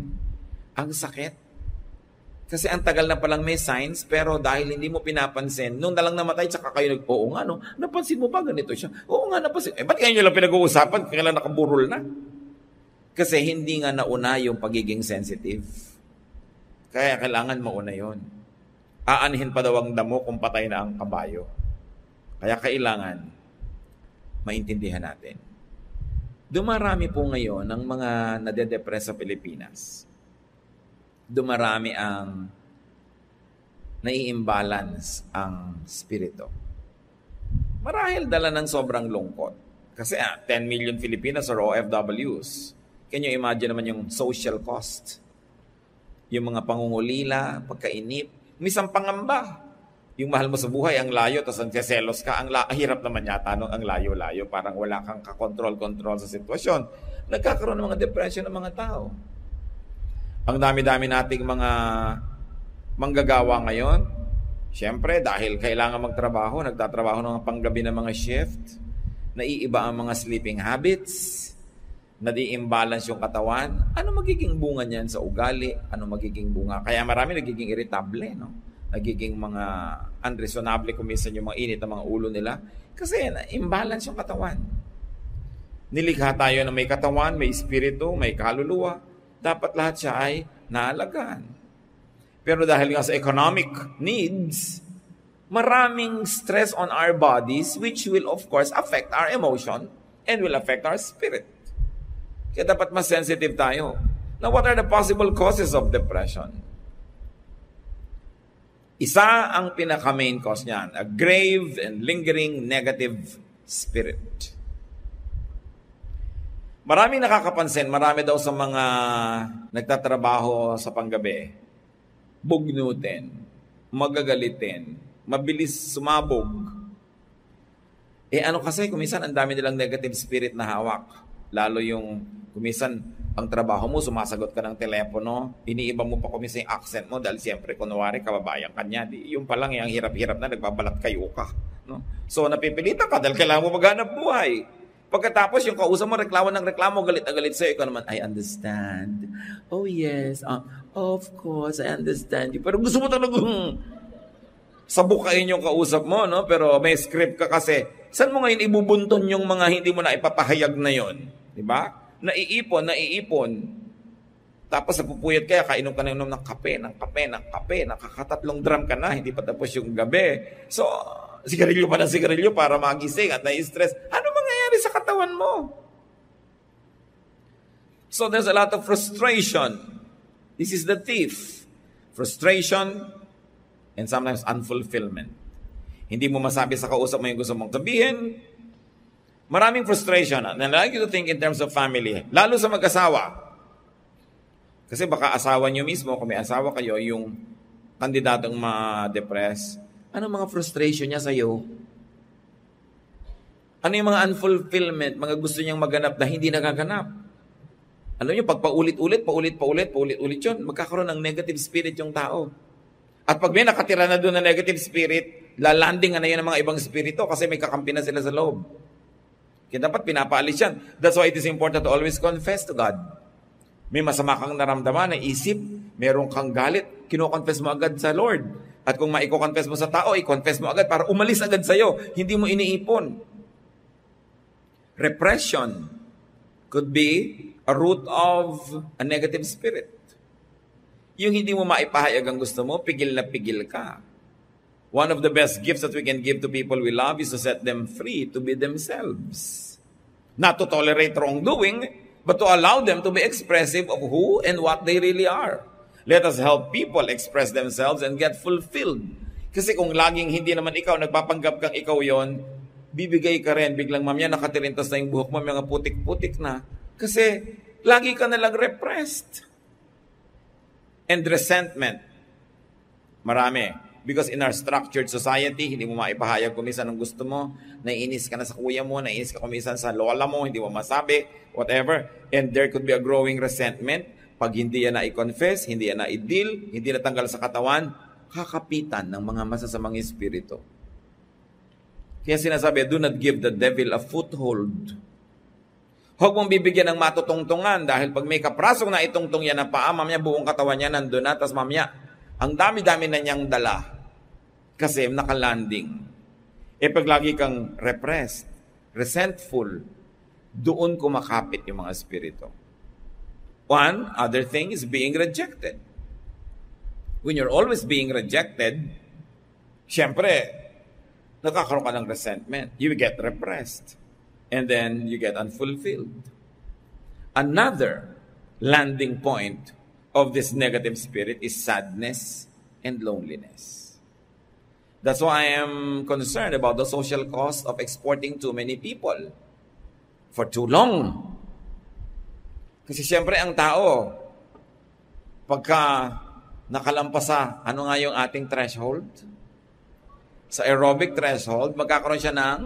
Ang sakit. Kasi ang tagal na palang may signs, pero dahil hindi mo pinapansin, nung nalang namatay, tsaka kayo oo nga, no? Napansin mo ba ganito siya? Oo nga, napansin. Ba't kayo nyo lang pinag-uusapan? Kailan nakaburol na? Kasi hindi nga nauna yung pagiging sensitive. Kaya kailangan mauna yon. Aanhin pa daw ang damo kung patay na ang kabayo. Kaya kailangan maintindihan natin. Dumarami po ngayon ang mga nade-depress sa Pilipinas. Dumarami ang nai-imbalance ang spirito. Marahil dala ng sobrang lungkot. Kasi 10 million Filipinos are OFWs. Can you imagine naman yung social cost? Yung mga pangungulila, pagkainip, misang pangamba. Yung mahal mo sa buhay, ang layo, tapos ang selos ka, ang hirap naman yata ang layo-layo. Parang wala kang kakontrol-control sa sitwasyon. Nagkakaroon ng mga depression ng mga tao. Ang dami-dami nating mga manggagawa ngayon, siyempre dahil kailangan magtrabaho, nagtatrabaho ng panggabi ng mga shift, naiiba ang mga sleeping habits, nadi-imbalance yung katawan. Ano magiging bunga niyan sa ugali? Ano magiging bunga? Kaya marami nagiging irritable, no? Nagiging mga unreasonable kung minsan yung mga init ng mga ulo nila. Kasi imbalance yung katawan. Nilikha tayo na may katawan, may espiritu, may kaluluwa. Dapat lahat siya ay naalagaan. Pero dahil nga sa economic needs, maraming stress on our bodies which will of course affect our emotion and will affect our spirit. Kaya dapat mas sensitive tayo. Now, what are the possible causes of depression? Isa ang pinaka-main cause niyan, a grave and lingering negative spirit. Maraming nakakapansin, marami daw sa mga nagtatrabaho sa panggabi, bugnutin, magagalitin, mabilis sumabog. Ano kasi, kumisan ang dami nilang negative spirit na hawak. Lalo yung, kumisan, ang trabaho mo, sumasagot ka ng telepono, iniiba mo pa kumisan yung accent mo dahil siyempre, kunwari, kababayan ka niya. Yung palang yung hirap-hirap na, nagbabalat kayo ka. No? So, napipilitan ka dahil kailangan mo maghanap buhay. Pagkatapos, yung kausap mo, reklamo ng reklamo, galit na galit sa'yo. Ikaw naman, I understand. Oh yes, of course, I understand you. Pero gusto mo talagang sabukain yung kausap mo, no? Pero may script ka kasi. Saan mo ngayon ibubunton yung mga hindi mo na ipapahayag na yon? Diba? Naiipon. Tapos napupuyat kaya, kainom ka na ng kape, nakakatatlong drum ka na, hindi pa tapos yung gabi. So, sigarilyo pa ng sigarilyo para magising at na-stress. Ano mangyayari sa katawan mo? So there's a lot of frustration. This is the thief. Frustration and sometimes unfulfillment. Hindi mo masabi sa kausap mo yung gusto mong sabihin. Maraming frustration. And I like you to think in terms of family. Lalo sa mag-asawa. Kasi baka asawa nyo mismo, kung may asawa kayo, yung kandidatong ma-depress, ano mga frustration niya sa'yo? Ano yung mga unfulfillment, mga gusto niyang maganap na hindi nagaganap? Alam niyo, pag paulit-ulit yun, magkakaroon ng negative spirit yung tao. At pag may nakatira na doon na negative spirit, lalanding na yun ng mga ibang spirito kasi may kakampi na sila sa loob. Kaya dapat pinapaalis yan. That's why it is important to always confess to God. May masama kang naramdaman, naisip, meron kang galit, kino-confess mo agad sa Lord. At kung maiko-confess mo sa tao, i-confess mo agad para umalis agad sa'yo. Hindi mo iniipon. Repression could be a root of a negative spirit. Yung hindi mo maipahayag ang gusto mo, pigil na pigil ka. One of the best gifts that we can give to people we love is to set them free to be themselves. Not to tolerate wrongdoing, but to allow them to be expressive of who and what they really are. Let us help people express themselves and get fulfilled. Kasi kung laging hindi naman ikaw, nagpapanggap kang ikaw yon, bibigay ka rin, biglang mamaya nakatirintas na yung buhok mo, mga putik-putik na. Kasi lagi ka nalang repressed. And resentment. Marami. Because in our structured society, hindi mo maipahayag kung minsan ang gusto mo, naiinis ka na sa kuya mo, naiinis ka kung minsan sa lola mo, hindi mo masabi, whatever. And there could be a growing resentment. Pag hindi yan na i-confess, hindi yan na i-deal, hindi natanggal sa katawan, kakapitan ng mga masasamang espiritu. Kaya sinasabi, do not give the devil a foothold. Huwag mong bibigyan ng matutungtungan dahil pag may kaprasong na itungtong yan na paa, mamaya buong katawan niya nandun na, tapos mamaya, ang dami-dami na niyang dala kasi nakalanding. E pag lagi kang repressed, resentful, doon kumakapit yung mga espiritu. One other thing is being rejected. When you're always being rejected, syempre, nakakaroon ka ng resentment. You get repressed. And then you get unfulfilled. Another landing point of this negative spirit is sadness and loneliness. That's why I am concerned about the social cost of exporting too many people for too long. Kasi siyempre ang tao, pagka nakalampasa, ano nga yung ating threshold? Sa aerobic threshold, magkakaroon siya ng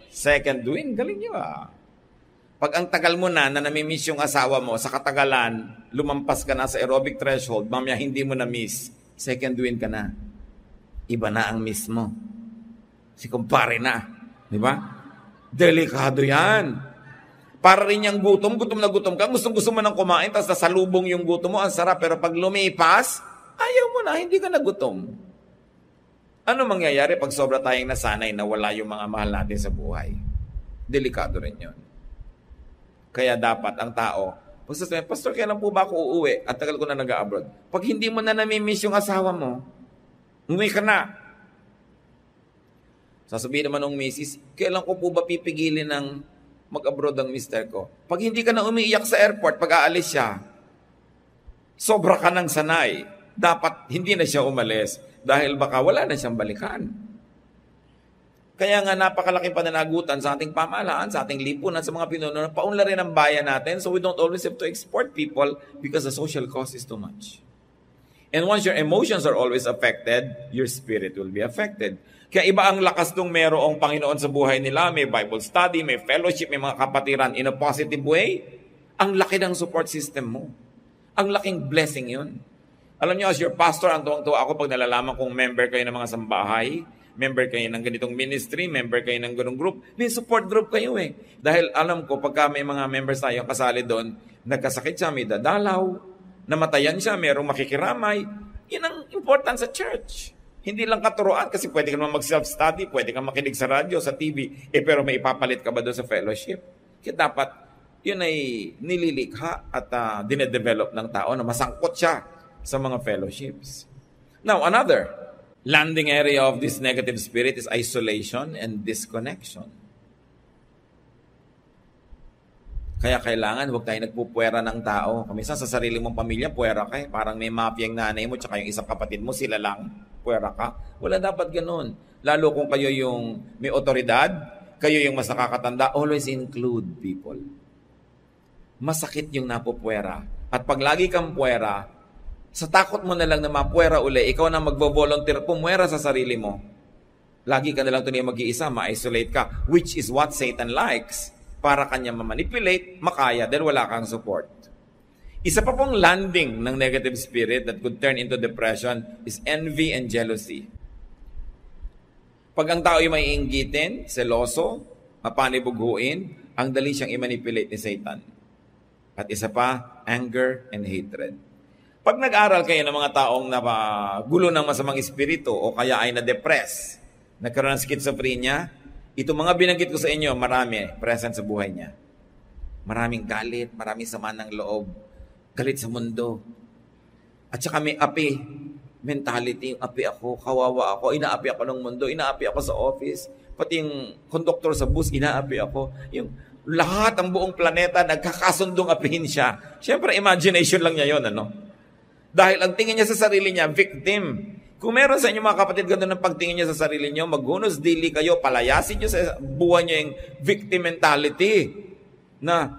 second wind. Galing niyo ah. Pag ang tagal mo na namimiss yung asawa mo, sa katagalan, lumampas ka na sa aerobic threshold, mamaya hindi mo na-miss, second wind ka na. Iba na ang miss mo. Si kumpare na. Di ba? Delikado yan. Para rin yung gutom na gutom ka, gusto mo nang kumain, tapos nasalubong yung gutom mo, ang sarap, pero pag lumipas, ayaw mo na, hindi ka nagutom. Ano mangyayari pag sobra tayong nasanay na wala yung mga mahal natin sa buhay? Delikado rin yun. Kaya dapat ang tao, Pastor, kailan po ba ako uuwi? At tagal ko na nag-abroad. Pag hindi mo na namimiss yung asawa mo, umuwi ka na. Sasabihin naman ng misis, kailan ko po ba pipigilin ng mag-abroad ang mister ko? Pag hindi ka na umiiyak sa airport, pag aalis siya, sobra ka ng sanay. Dapat hindi na siya umalis dahil baka wala na siyang balikan. Kaya nga napakalaking pananagutan sa ating pamahalaan, sa ating lipunan, sa mga pinuno, paunlarin ang bayan natin so we don't always have to export people because the social cost is too much. And once your emotions are always affected, your spirit will be affected. Kaya iba ang lakas nung merong Panginoon sa buhay nila, may Bible study, may fellowship, may mga kapatiran in a positive way. Ang laki ng support system mo. Ang laking blessing yun. Alam niyo, as your pastor, ang tuwang-tuwa ako pag nalalaman kong member kayo ng mga sambahay, member kayo ng ganitong ministry, member kayo ng ganong group, may support group kayo eh. Dahil alam ko, pagka may mga members tayo kasali doon, nagkasakit siya, may dadalaw, namatayan siya, mayroong makikiramay, yun ang important sa church. Hindi lang katuroan kasi pwede ka naman mag-self-study, pwede ka makinig sa radyo, sa TV, pero may ipapalit ka ba doon sa fellowship? Kaya dapat, yun ay nililikha at dinedevelop ng tao na masangkot siya sa mga fellowships. Now, another landing area of this negative spirit is isolation and disconnection. Kaya kailangan huwag tayo nagpupuwera ng tao. Kumisa sa sarili mong pamilya, puwera ka eh. Parang may mafia yung nanay mo tsaka yung isang kapatid mo, sila lang, puwera ka. Wala dapat ganun. Lalo kung kayo yung may otoridad, kayo yung mas nakakatanda, always include people. Masakit yung napupuwera. At pag lagi kang puwera, sa takot mo na lang na mapuwera uli, ikaw na magvo-volunteer, pumuwera sa sarili mo. Lagi ka na lang tuloy mag-iisa, ma-isolate ka, which is what Satan likes. Para kanya ma-manipulate, makaya, dahil wala kang support. Isa pa pong landing ng negative spirit that could turn into depression is envy and jealousy. Pag ang tao ay may inggitin, seloso, mapanibughuin, ang dali siyang i-manipulate ni Satan. At isa pa, anger and hatred. Pag nag-aral kayo ng mga taong gulo ng masamang espiritu o kaya ay na-depress, nagkaroon ng schizophrenia, itong mga binanggit ko sa inyo, marami present sa buhay niya. Maraming galit, maraming sama ng loob, galit sa mundo. At saka may api mentality, api ako, kawawa ako, inaapi ako ng mundo, inaapi ako sa office, pati yung conductor sa bus, inaapi ako. Yung lahat, ang buong planeta, nagkakasundong apihin siya. Siyempre, imagination lang niya yun, ano? Dahil ang tingin niya sa sarili niya, victim. Kung meron sa inyo mga kapatid ganda ng pagtingin niya sa sarili niyo, maghunos dili kayo, palayasin niyo sa buhay niyo yung victim mentality. Na,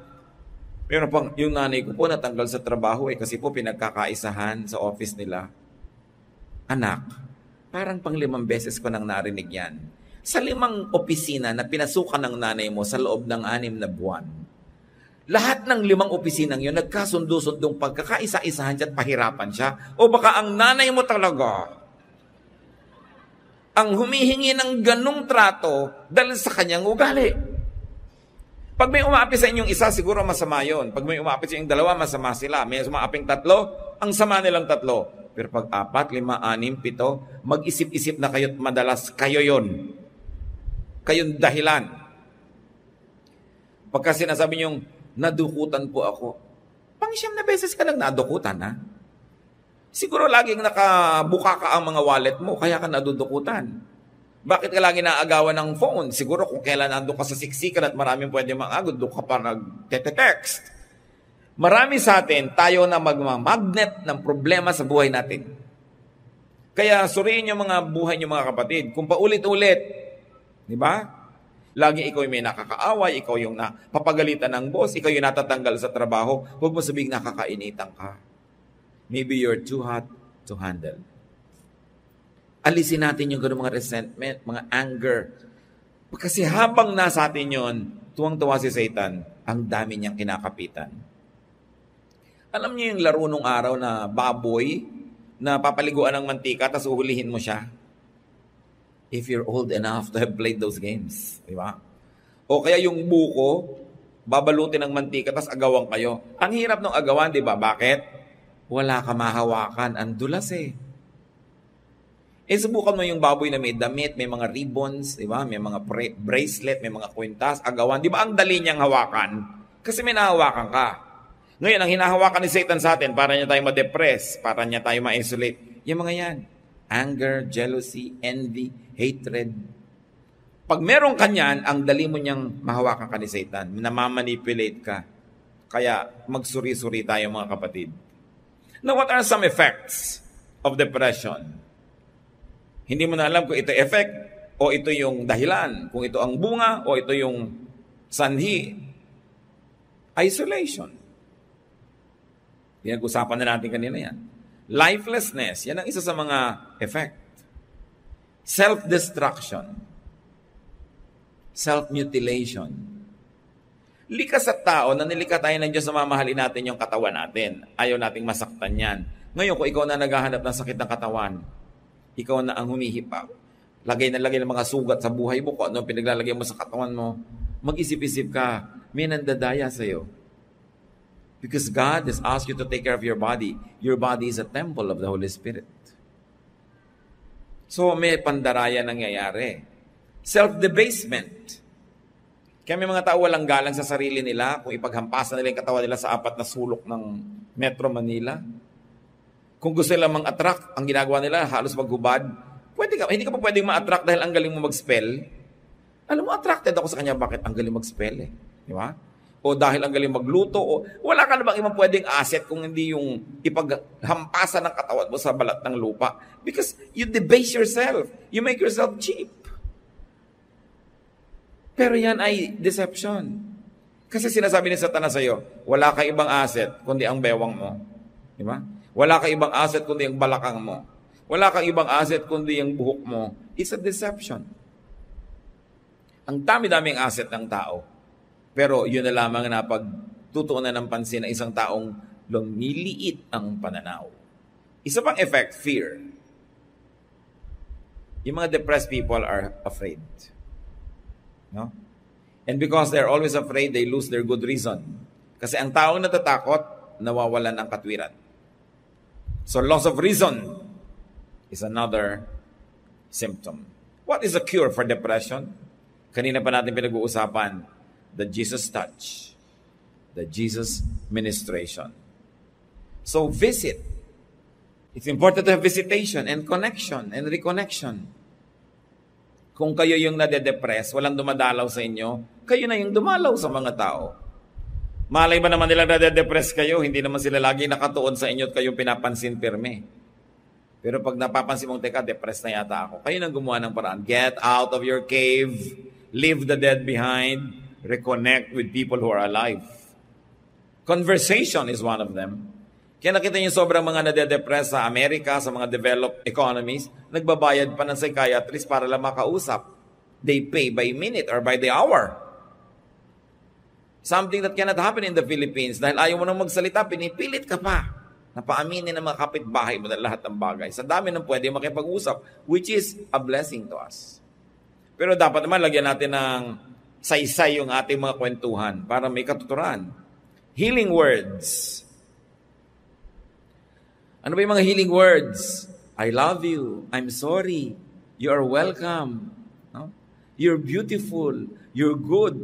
meron pang, yung nanay ko po natanggal sa trabaho kasi po pinagkakaisahan sa office nila. Anak, Parang 5 beses ko nang narinig yan. Sa 5 opisina na pinasukan ng nanay mo sa loob ng 6 na buwan, lahat ng 5 opisinang yun, nagkasundo-sundong pagkakaisa-isahan siya at pahirapan siya. O baka ang nanay mo talaga ang humihingi ng ganong trato dahil sa kanyang ugali. Pag may umaapi sa inyong isa, siguro masama yun. Pag may umaapi sa inyong 2, masama sila. May umaaping 3, ang sama nilang 3. Pero pag 4, 5, 6, 7, mag-isip-isip na kayo't madalas kayo yon. Kayong dahilan. Pagka sinasabi niyong, nadukutan po ako. 5 beses ka lang nadukutan, ha? Siguro laging nakabuka ka ang mga wallet mo, kaya ka nadudukutan. Bakit ka lagi naagawan ng phone? Siguro kung kailan nandun ka sa siksikan at maraming pwede mangagod, doon ka pa nag-text. Marami sa atin, tayo na magmamagnet ng problema sa buhay natin. Kaya suriin yung mga buhay niyo mga kapatid. Kung paulit-ulit, di ba? Lagi ikaw yung may nakakaaway, ikaw yung napapagalitan ng boss, ikaw yung natatanggal sa trabaho, huwag mo sabihing nakakainitan ka. Maybe you're too hot to handle. Alisin natin yung gano'ng mga resentment, mga anger. Kasi habang nasa atin yun, tuwang-tuwa si Satan, ang dami niyang kinakapitan. Alam niyo yung laro nung araw na baboy na papaliguan ng mantika tapos uhulihin mo siya? If you're old enough to have played those games. Di ba? O kaya yung buko, babalutin ng mantika tapos agawan kayo. Ang hirap ng agawan, di ba? Bakit? Wala ka mahawakan. Ang dulas eh. Subukan mo yung baboy na may damit, may mga ribbons, di ba? May mga bracelet, may mga kwintas, agawan. Di ba ang dali niyang hawakan? Kasi may nahawakan ka. Ngayon, ang hinahawakan ni Satan sa atin, para niya tayo ma-depress, para niya tayo ma-isolate. Yung mga yan. Anger, jealousy, envy, hatred. Pag meron ka niyan, ang dali mo niyang mahawakan ka ni Satan. Namamanipulate ka. Kaya magsuri-suri tayo mga kapatid. Now, what are some effects of depression? Hindi mo na alam kung ito effect o ito yung dahilan. Kung ito ang bunga o ito yung sanhi. Isolation. Pinag-usapan na natin kanina yan. Lifelessness, yan ang isa sa mga effect. Self-destruction. Self-mutilation. Likas sa tao na nilikha tayo ng Diyos na mamahalin natin yung katawan natin. Ayaw nating masaktan yan. Ngayon, kung ikaw na naghahanap ng sakit ng katawan, ikaw na ang humihipa. Lagay na lagay ng mga sugat sa buhay mo, kung ano pinaglalagay mo sa katawan mo, mag-isip-isip ka, may nandadaya sa'yo. Because God has asked you to take care of your body. Your body is a temple of the Holy Spirit. So, may pandaraya nangyayari. Self-debasement. Kaya may mga tao walang galang sa sarili nila kung ipaghampasan nila yung katawan nila sa 4 na sulok ng Metro Manila. Kung gusto nila mang-attract, ang ginagawa nila, halos maghubad. Hindi ka pa pwedeng ma-attract dahil ang galing mo mag-spell. Alam mo, attracted ako sa kanya, bakit ang galing mag-spell eh. Di ba? O dahil ang galing magluto, o wala ka na bang ibang pwedeng asset kung hindi yung ipaghampasan ng katawan mo sa balat ng lupa. Because you debase yourself. You make yourself cheap. Pero yan ay deception. Kasi sinasabi ni Satanas sa'yo, wala ka ibang asset kundi ang bewang mo. Di ba? Wala ka ibang asset kundi ang balakang mo. Wala kang ibang asset kundi ang buhok mo. It's a deception. Ang dami-daming asset ng tao. Pero yun na lamang na pagtutuunan ng pansin ng isang taong lumiliit ang pananaw. Isa pang effect, fear. Yung mga depressed people are afraid. No? And because they're always afraid, they lose their good reason. Kasi ang taong natatakot, nawawalan ang katwiran. So loss of reason is another symptom. What is a cure for depression? Kanina pa natin pinag-uusapan, the Jesus touch, the Jesus ministration. So visit. It's important to have visitation and connection and reconnection. Kung kayo yung nade-depress, walang dumadalaw sa inyo, kayo na yung dumalaw sa mga tao. Malay ba naman nila nade-depress kayo, hindi naman sila lagi nakatuon sa inyo at kayo pinapansin pirme. Pero pag napapansin mong, teka, depressed na yata ako, kayo nang gumawa ng paraan. Get out of your cave, leave the dead behind, reconnect with people who are alive. Conversation is one of them. Kaya nakita niyo sobrang mga nade-depress sa Amerika, sa mga developed economies, nagbabayad pa ng psychiatrist para lang makausap. They pay by minute or by the hour. Something that cannot happen in the Philippines. Dahil ayaw mo nang magsalita, pinipilit ka pa. Napaaminin ng mga kapitbahay mo na lahat ng bagay. Sa dami ng pwede makipag-usap, which is a blessing to us. Pero dapat naman lagyan natin ng saysay yung ating mga kwentuhan para may katuturan. Healing words. Ano ba yung mga healing words? I love you. I'm sorry. You are welcome. No? You're beautiful. You're good.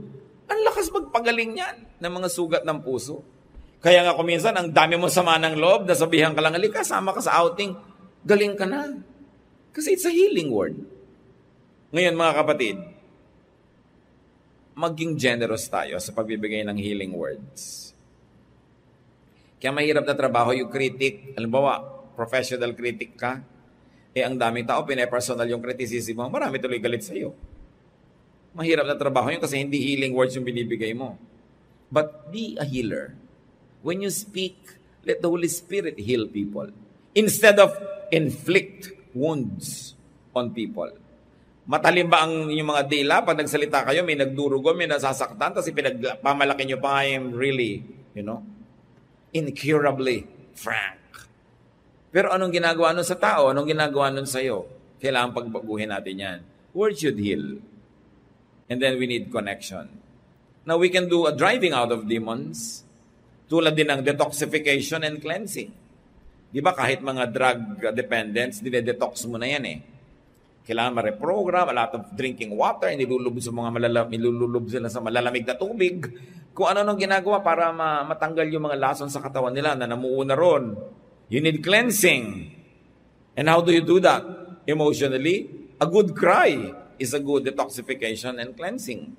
Ang lakas magpagaling yan ng mga sugat ng puso. Kaya nga kuminsan, ang dami mo sama ng loob, nasabihan ka lang, halika, sama ka sa outing, galing ka na. Kasi it's a healing word. Ngayon mga kapatid, maging generous tayo sa pagbibigay ng healing words. Kaya mahirap na trabaho yung critic. Halimbawa, professional critic ka, ang daming tao, pinapersonal yung criticism mo, marami tuloy galit sa iyo. Mahirap na trabaho yun kasi hindi healing words yung binibigay mo. But be a healer. When you speak, let the Holy Spirit heal people. Instead of inflict wounds on people. Matalim ba ang inyong mga dila? Pag nagsalita kayo, may nagdurugo, may nasasaktan, tapos pinagpamalaki nyo pa, I am really, incurably frank. Pero anong ginagawa nun sa tao? Anong ginagawa nun sa'yo? Kailangan pagbaguhin natin yan. Words should heal. And then we need connection. Now we can do a driving out of demons. Tulad din ng detoxification and cleansing. Di ba kahit mga drug dependents, dinedetox mo na yan eh. Kailangan ma-reprogram, a lot of drinking water, nilulub sila sa malalamig na tubig. Kung ano nang ginagawa para matanggal yung mga lason sa katawan nila na namuuna ron. You need cleansing. And how do you do that? Emotionally, a good cry is a good detoxification and cleansing.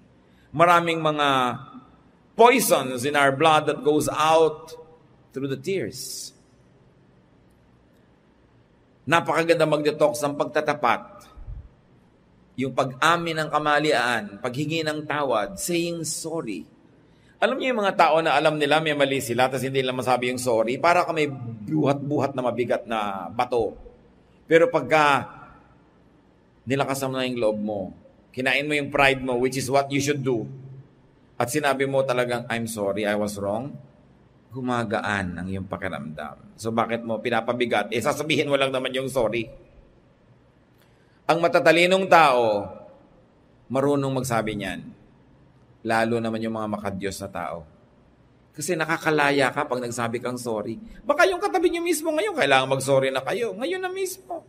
Maraming mga poisons in our blood that goes out through the tears. Napakaganda mag-detox ng pagtatapat. Yung pag-amin ng kamalian, paghingi ng tawad, saying sorry. Alam niyo yung mga tao na alam nila may mali sila, tapos hindi nila masabi yung sorry, para ka may buhat-buhat na mabigat na bato. Pero pagka nilakasan mo na yung loob mo, kinain mo yung pride mo, which is what you should do, at sinabi mo talagang, I'm sorry, I was wrong, gumagaan ang iyong pakiramdam. So bakit mo pinapabigat? Sasabihin mo lang naman yung sorry. Ang matatalinong tao, marunong magsabi niyan. Lalo naman yung mga makadyos na tao. Kasi nakakalaya ka pag nagsabi kang sorry. Baka yung katabi niyo mismo ngayon, kailangan mag-sorry na kayo. Ngayon na mismo.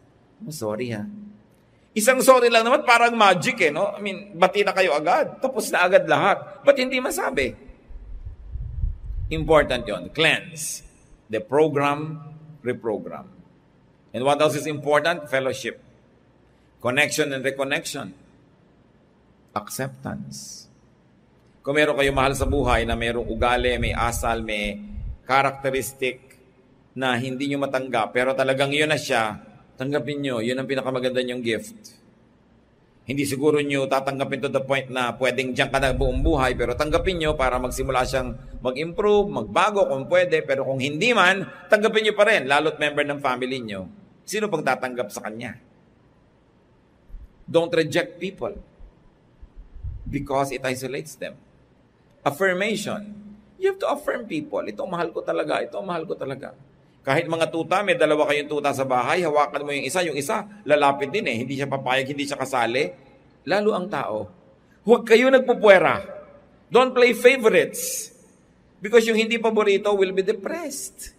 Sorry ha. Isang sorry lang naman, parang magic eh, no? I mean, bati na kayo agad. Tapos na agad lahat. Ba't hindi masabi? Important yon. Cleanse. The program, reprogram. And what else is important? Fellowship. Connection and reconnection. Acceptance. Kung meron kayo mahal sa buhay na mayroong ugali, may asal, may characteristic na hindi nyo matanggap, pero talagang yun na siya, tanggapin nyo. Yun ang pinakamaganda nyong gift. Hindi siguro nyo tatanggapin to the point na pwedeng diyan ka na buong buhay, pero tanggapin nyo para magsimula siyang mag-improve, magbago kung pwede, pero kung hindi man, tanggapin nyo pa rin, lalo't member ng family nyo. Sino pang tatanggap sa kanya? Don't reject people because it isolates them. Affirmation. You have to affirm people. Ito mahal ko talaga. Ito mahal ko talaga. Kahit mga tuta, may dalawa kayong tuta sa bahay, hawakan mo yung isa lalapit din eh. Hindi siya papayag, hindi siya kasali. Lalo ang tao. Huwag kayo nagpupuwera. Don't play favorites. Because yung hindi paborito will be depressed.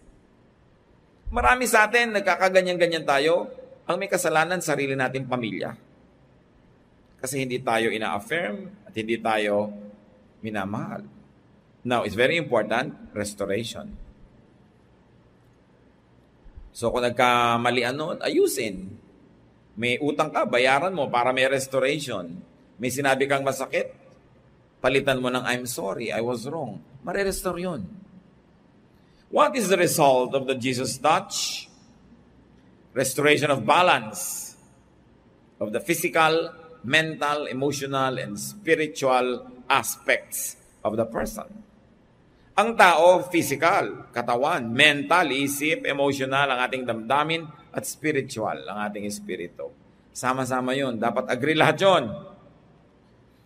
Marami sa atin, nagkakaganyan-ganyan tayo. Ang may kasalanan, sarili natin pamilya. Kasi hindi tayo ina-affirm at hindi tayo minamahal. Now, it's very important, restoration. So, kung nagkamalian noon, ayusin. May utang ka, bayaran mo para may restoration. May sinabi kang masakit, palitan mo ng I'm sorry, I was wrong. Mare-restore yun. What is the result of the Jesus touch? Restoration of balance of the physical, mental, emotional, and spiritual aspects of the person. Ang tao, physical, katawan, mental, isip, emotional, ang ating damdamin, at spiritual, ang ating espiritu. Sama-sama yun. Dapat agree lahat yun.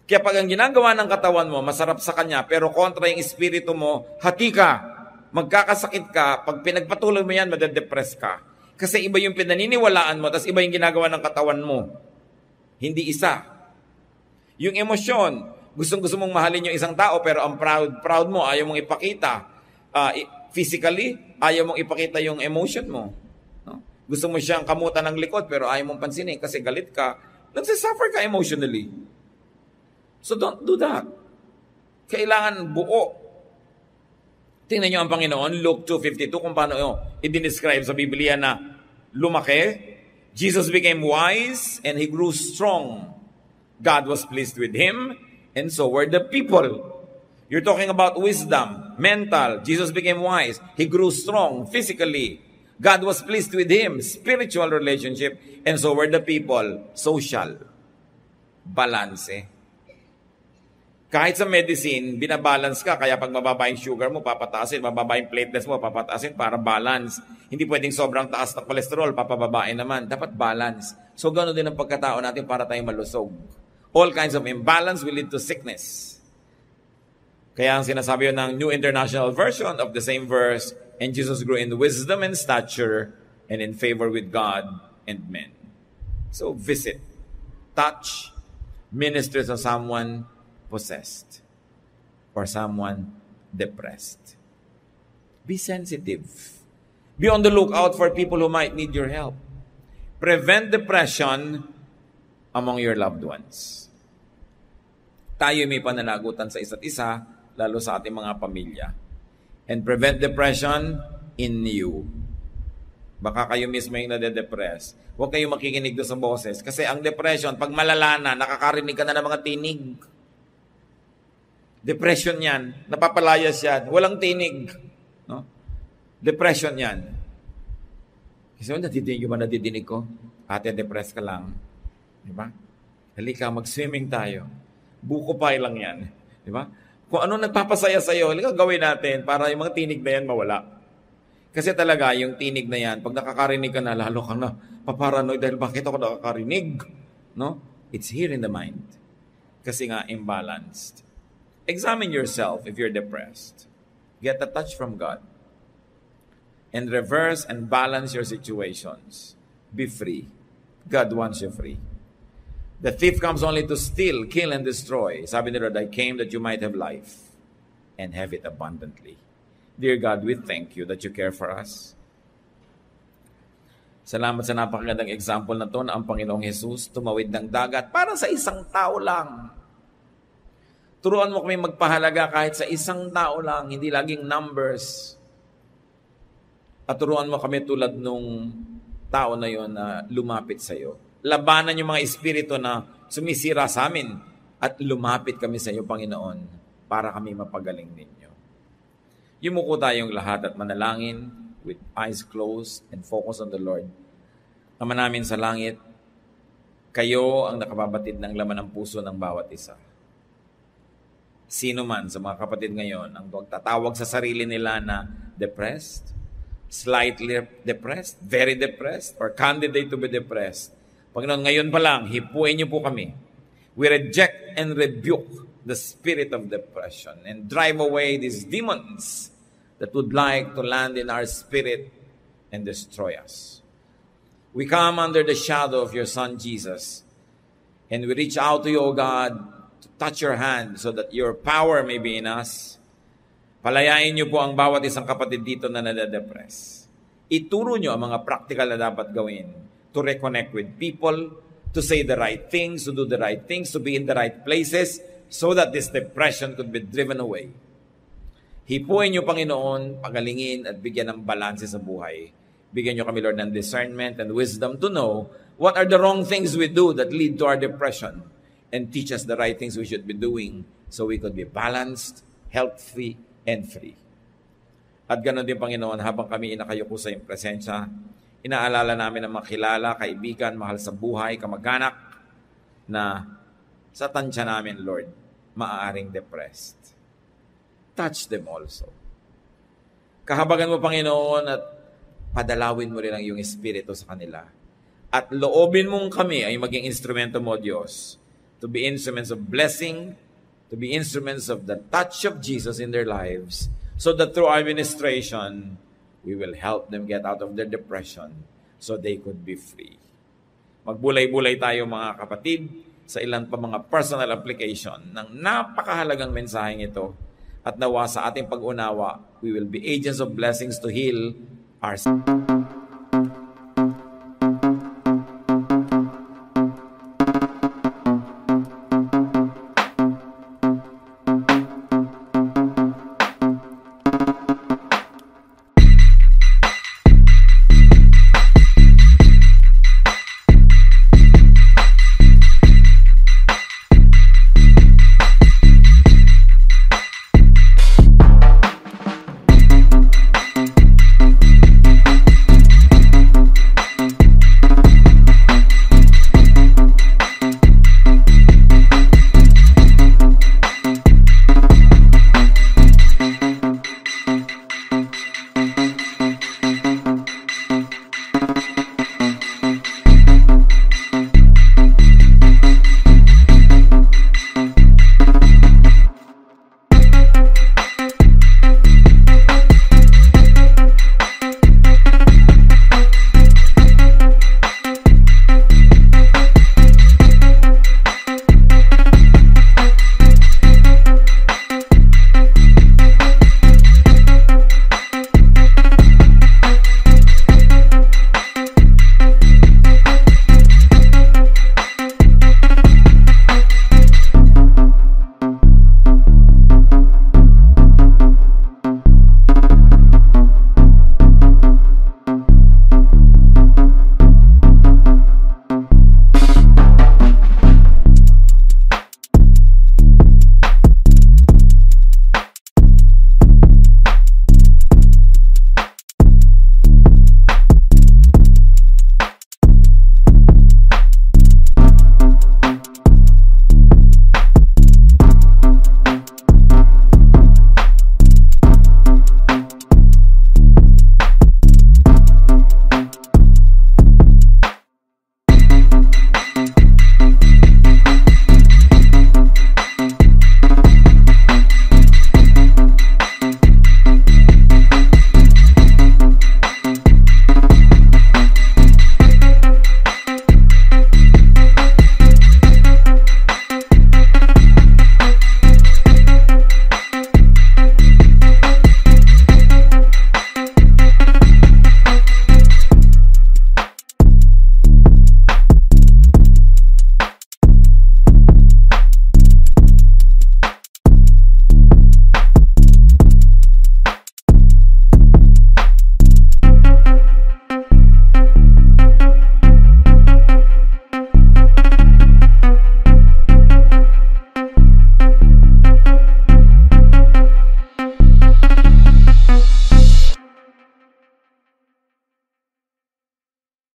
Kaya pag ang ginagawa ng katawan mo, masarap sa kanya, pero kontra yung espiritu mo, hati ka, magkakasakit ka, pag pinagpatuloy mo yan, madadepress ka. Kasi iba yung pinaniniwalaan mo, tapos iba yung ginagawa ng katawan mo. Hindi isa. Yung emosyon, gustong-gusto mong mahalin yung isang tao, pero ang proud mo, ayaw mong ipakita. Physically, ayaw mong ipakita yung emotion mo. No? Gusto mo siyang kamutan ng likod, pero ayaw mong pansinin kasi galit ka. Nagsasuffer ka emotionally. So don't do that. Kailangan buo. Tingnan niyo ang Panginoon, Luke 2:52, kung paano i-describe sa Biblia na lumaki. Jesus became wise and he grew strong. God was pleased with him, and so were the people. You're talking about wisdom, mental. Jesus became wise. He grew strong physically. God was pleased with him, spiritual relationship, and so were the people, social. Balance. Kahit sa medicine, binabalance ka. Kaya pag mababa yung sugar mo, papataasin. Mababa yung platelets mo, papataasin para balance. Hindi pwedeng sobrang taas na kolesterol, papababain naman. Dapat balance. So, gano'n din ang pagkatao natin para tayong malusog. All kinds of imbalance will lead to sickness. Kaya ang sinasabi yun ng New International Version of the same verse, and Jesus grew in wisdom and stature and in favor with God and men. So, visit, touch, minister to someone possessed or someone depressed. Be sensitive. Be on the lookout for people who might need your help. Prevent depression among your loved ones. Tayo may pananagutan sa isa't isa, lalo sa ating mga pamilya. And prevent depression in you. Baka kayo mismo yung nade-depress. Huwag kayong makikinig doon sa boses. Kasi ang depression, pag malala na, nakakarinig ka na ng mga tinig. Depression yan. Napapalayas yan. Walang tinig. No? Depression yan. Kasi nadidinig ko? Ate, depress ka lang. Diba? Halika, mag-swimming tayo. Buko pie lang yan. Diba? Kung ano nagpapasaya sa'yo, halika gawin natin para yung mga tinig na yan mawala. Kasi talaga, yung tinig na yan, pag nakakarinig ka na, lalo ka na paparanoid dahil bakit ako nakakarinig? No? It's here in the mind. Kasi nga, imbalanced. Examine yourself if you're depressed. Get a touch from God. And reverse and balance your situations. Be free. God wants you free. The thief comes only to steal, kill, and destroy. Sabi ni Lord, I came that you might have life and have it abundantly. Dear God, we thank you that you care for us. Salamat sa napakagandang example na to na ang Panginoong Jesus tumawid ng dagat para sa isang tao lang. Turuan mo kami magpahalaga kahit sa isang tao lang, hindi laging numbers. At turuan mo kami tulad nung tao na yon na lumapit sa iyo. Labanan yung mga espiritu na sumisira sa amin at lumapit kami sa iyo, Panginoon, para kami mapagaling ninyo. Yumuko tayong lahat at manalangin with eyes closed and focus on the Lord. Ama namin sa langit, kayo ang nakababatid ng laman ng puso ng bawat isa. Sino man sa mga kapatid ngayon ang tatawag sa sarili nila na depressed, slightly depressed, very depressed, or candidate to be depressed. Panginoon, ngayon pa lang, hipuin niyo po kami. We reject and rebuke the spirit of depression and drive away these demons that would like to land in our spirit and destroy us. We come under the shadow of your Son, Jesus, and we reach out to you, O God, to touch your hand so that your power may be in us. Palayain niyo po ang bawat isang kapatid dito na nade-depress. Ituro niyo ang mga practical na dapat gawin to reconnect with people, to say the right things, to do the right things, to be in the right places so that this depression could be driven away. Hipuin niyo, Panginoon, pagalingin at bigyan ng balanse sa buhay. Bigyan niyo kami, Lord, ng discernment and wisdom to know what are the wrong things we do that lead to our depression, and teach us the right things we should be doing so we could be balanced, healthy, and free. At ganoon din, Panginoon, habang kami inakayuko sa iyong presensya, inaalala namin ang makilala, kaibigan, mahal sa buhay, kamag-anak, na sa tansya namin, Lord, maaaring depressed. Touch them also. Kahabagan mo, Panginoon, at padalawin mo rin ang iyong espiritu sa kanila. At loobin mong kami ay maging instrumento mo, Diyos, to be instruments of blessing, to be instruments of the touch of Jesus in their lives, so that through our ministration, we will help them get out of their depression so they could be free. Magbulay-bulay tayo, mga kapatid, sa ilan pa mga personal application ng napakahalagang mensaheng ito, at nawa sa ating pag-unawa, we will be agents of blessings to heal ourselves.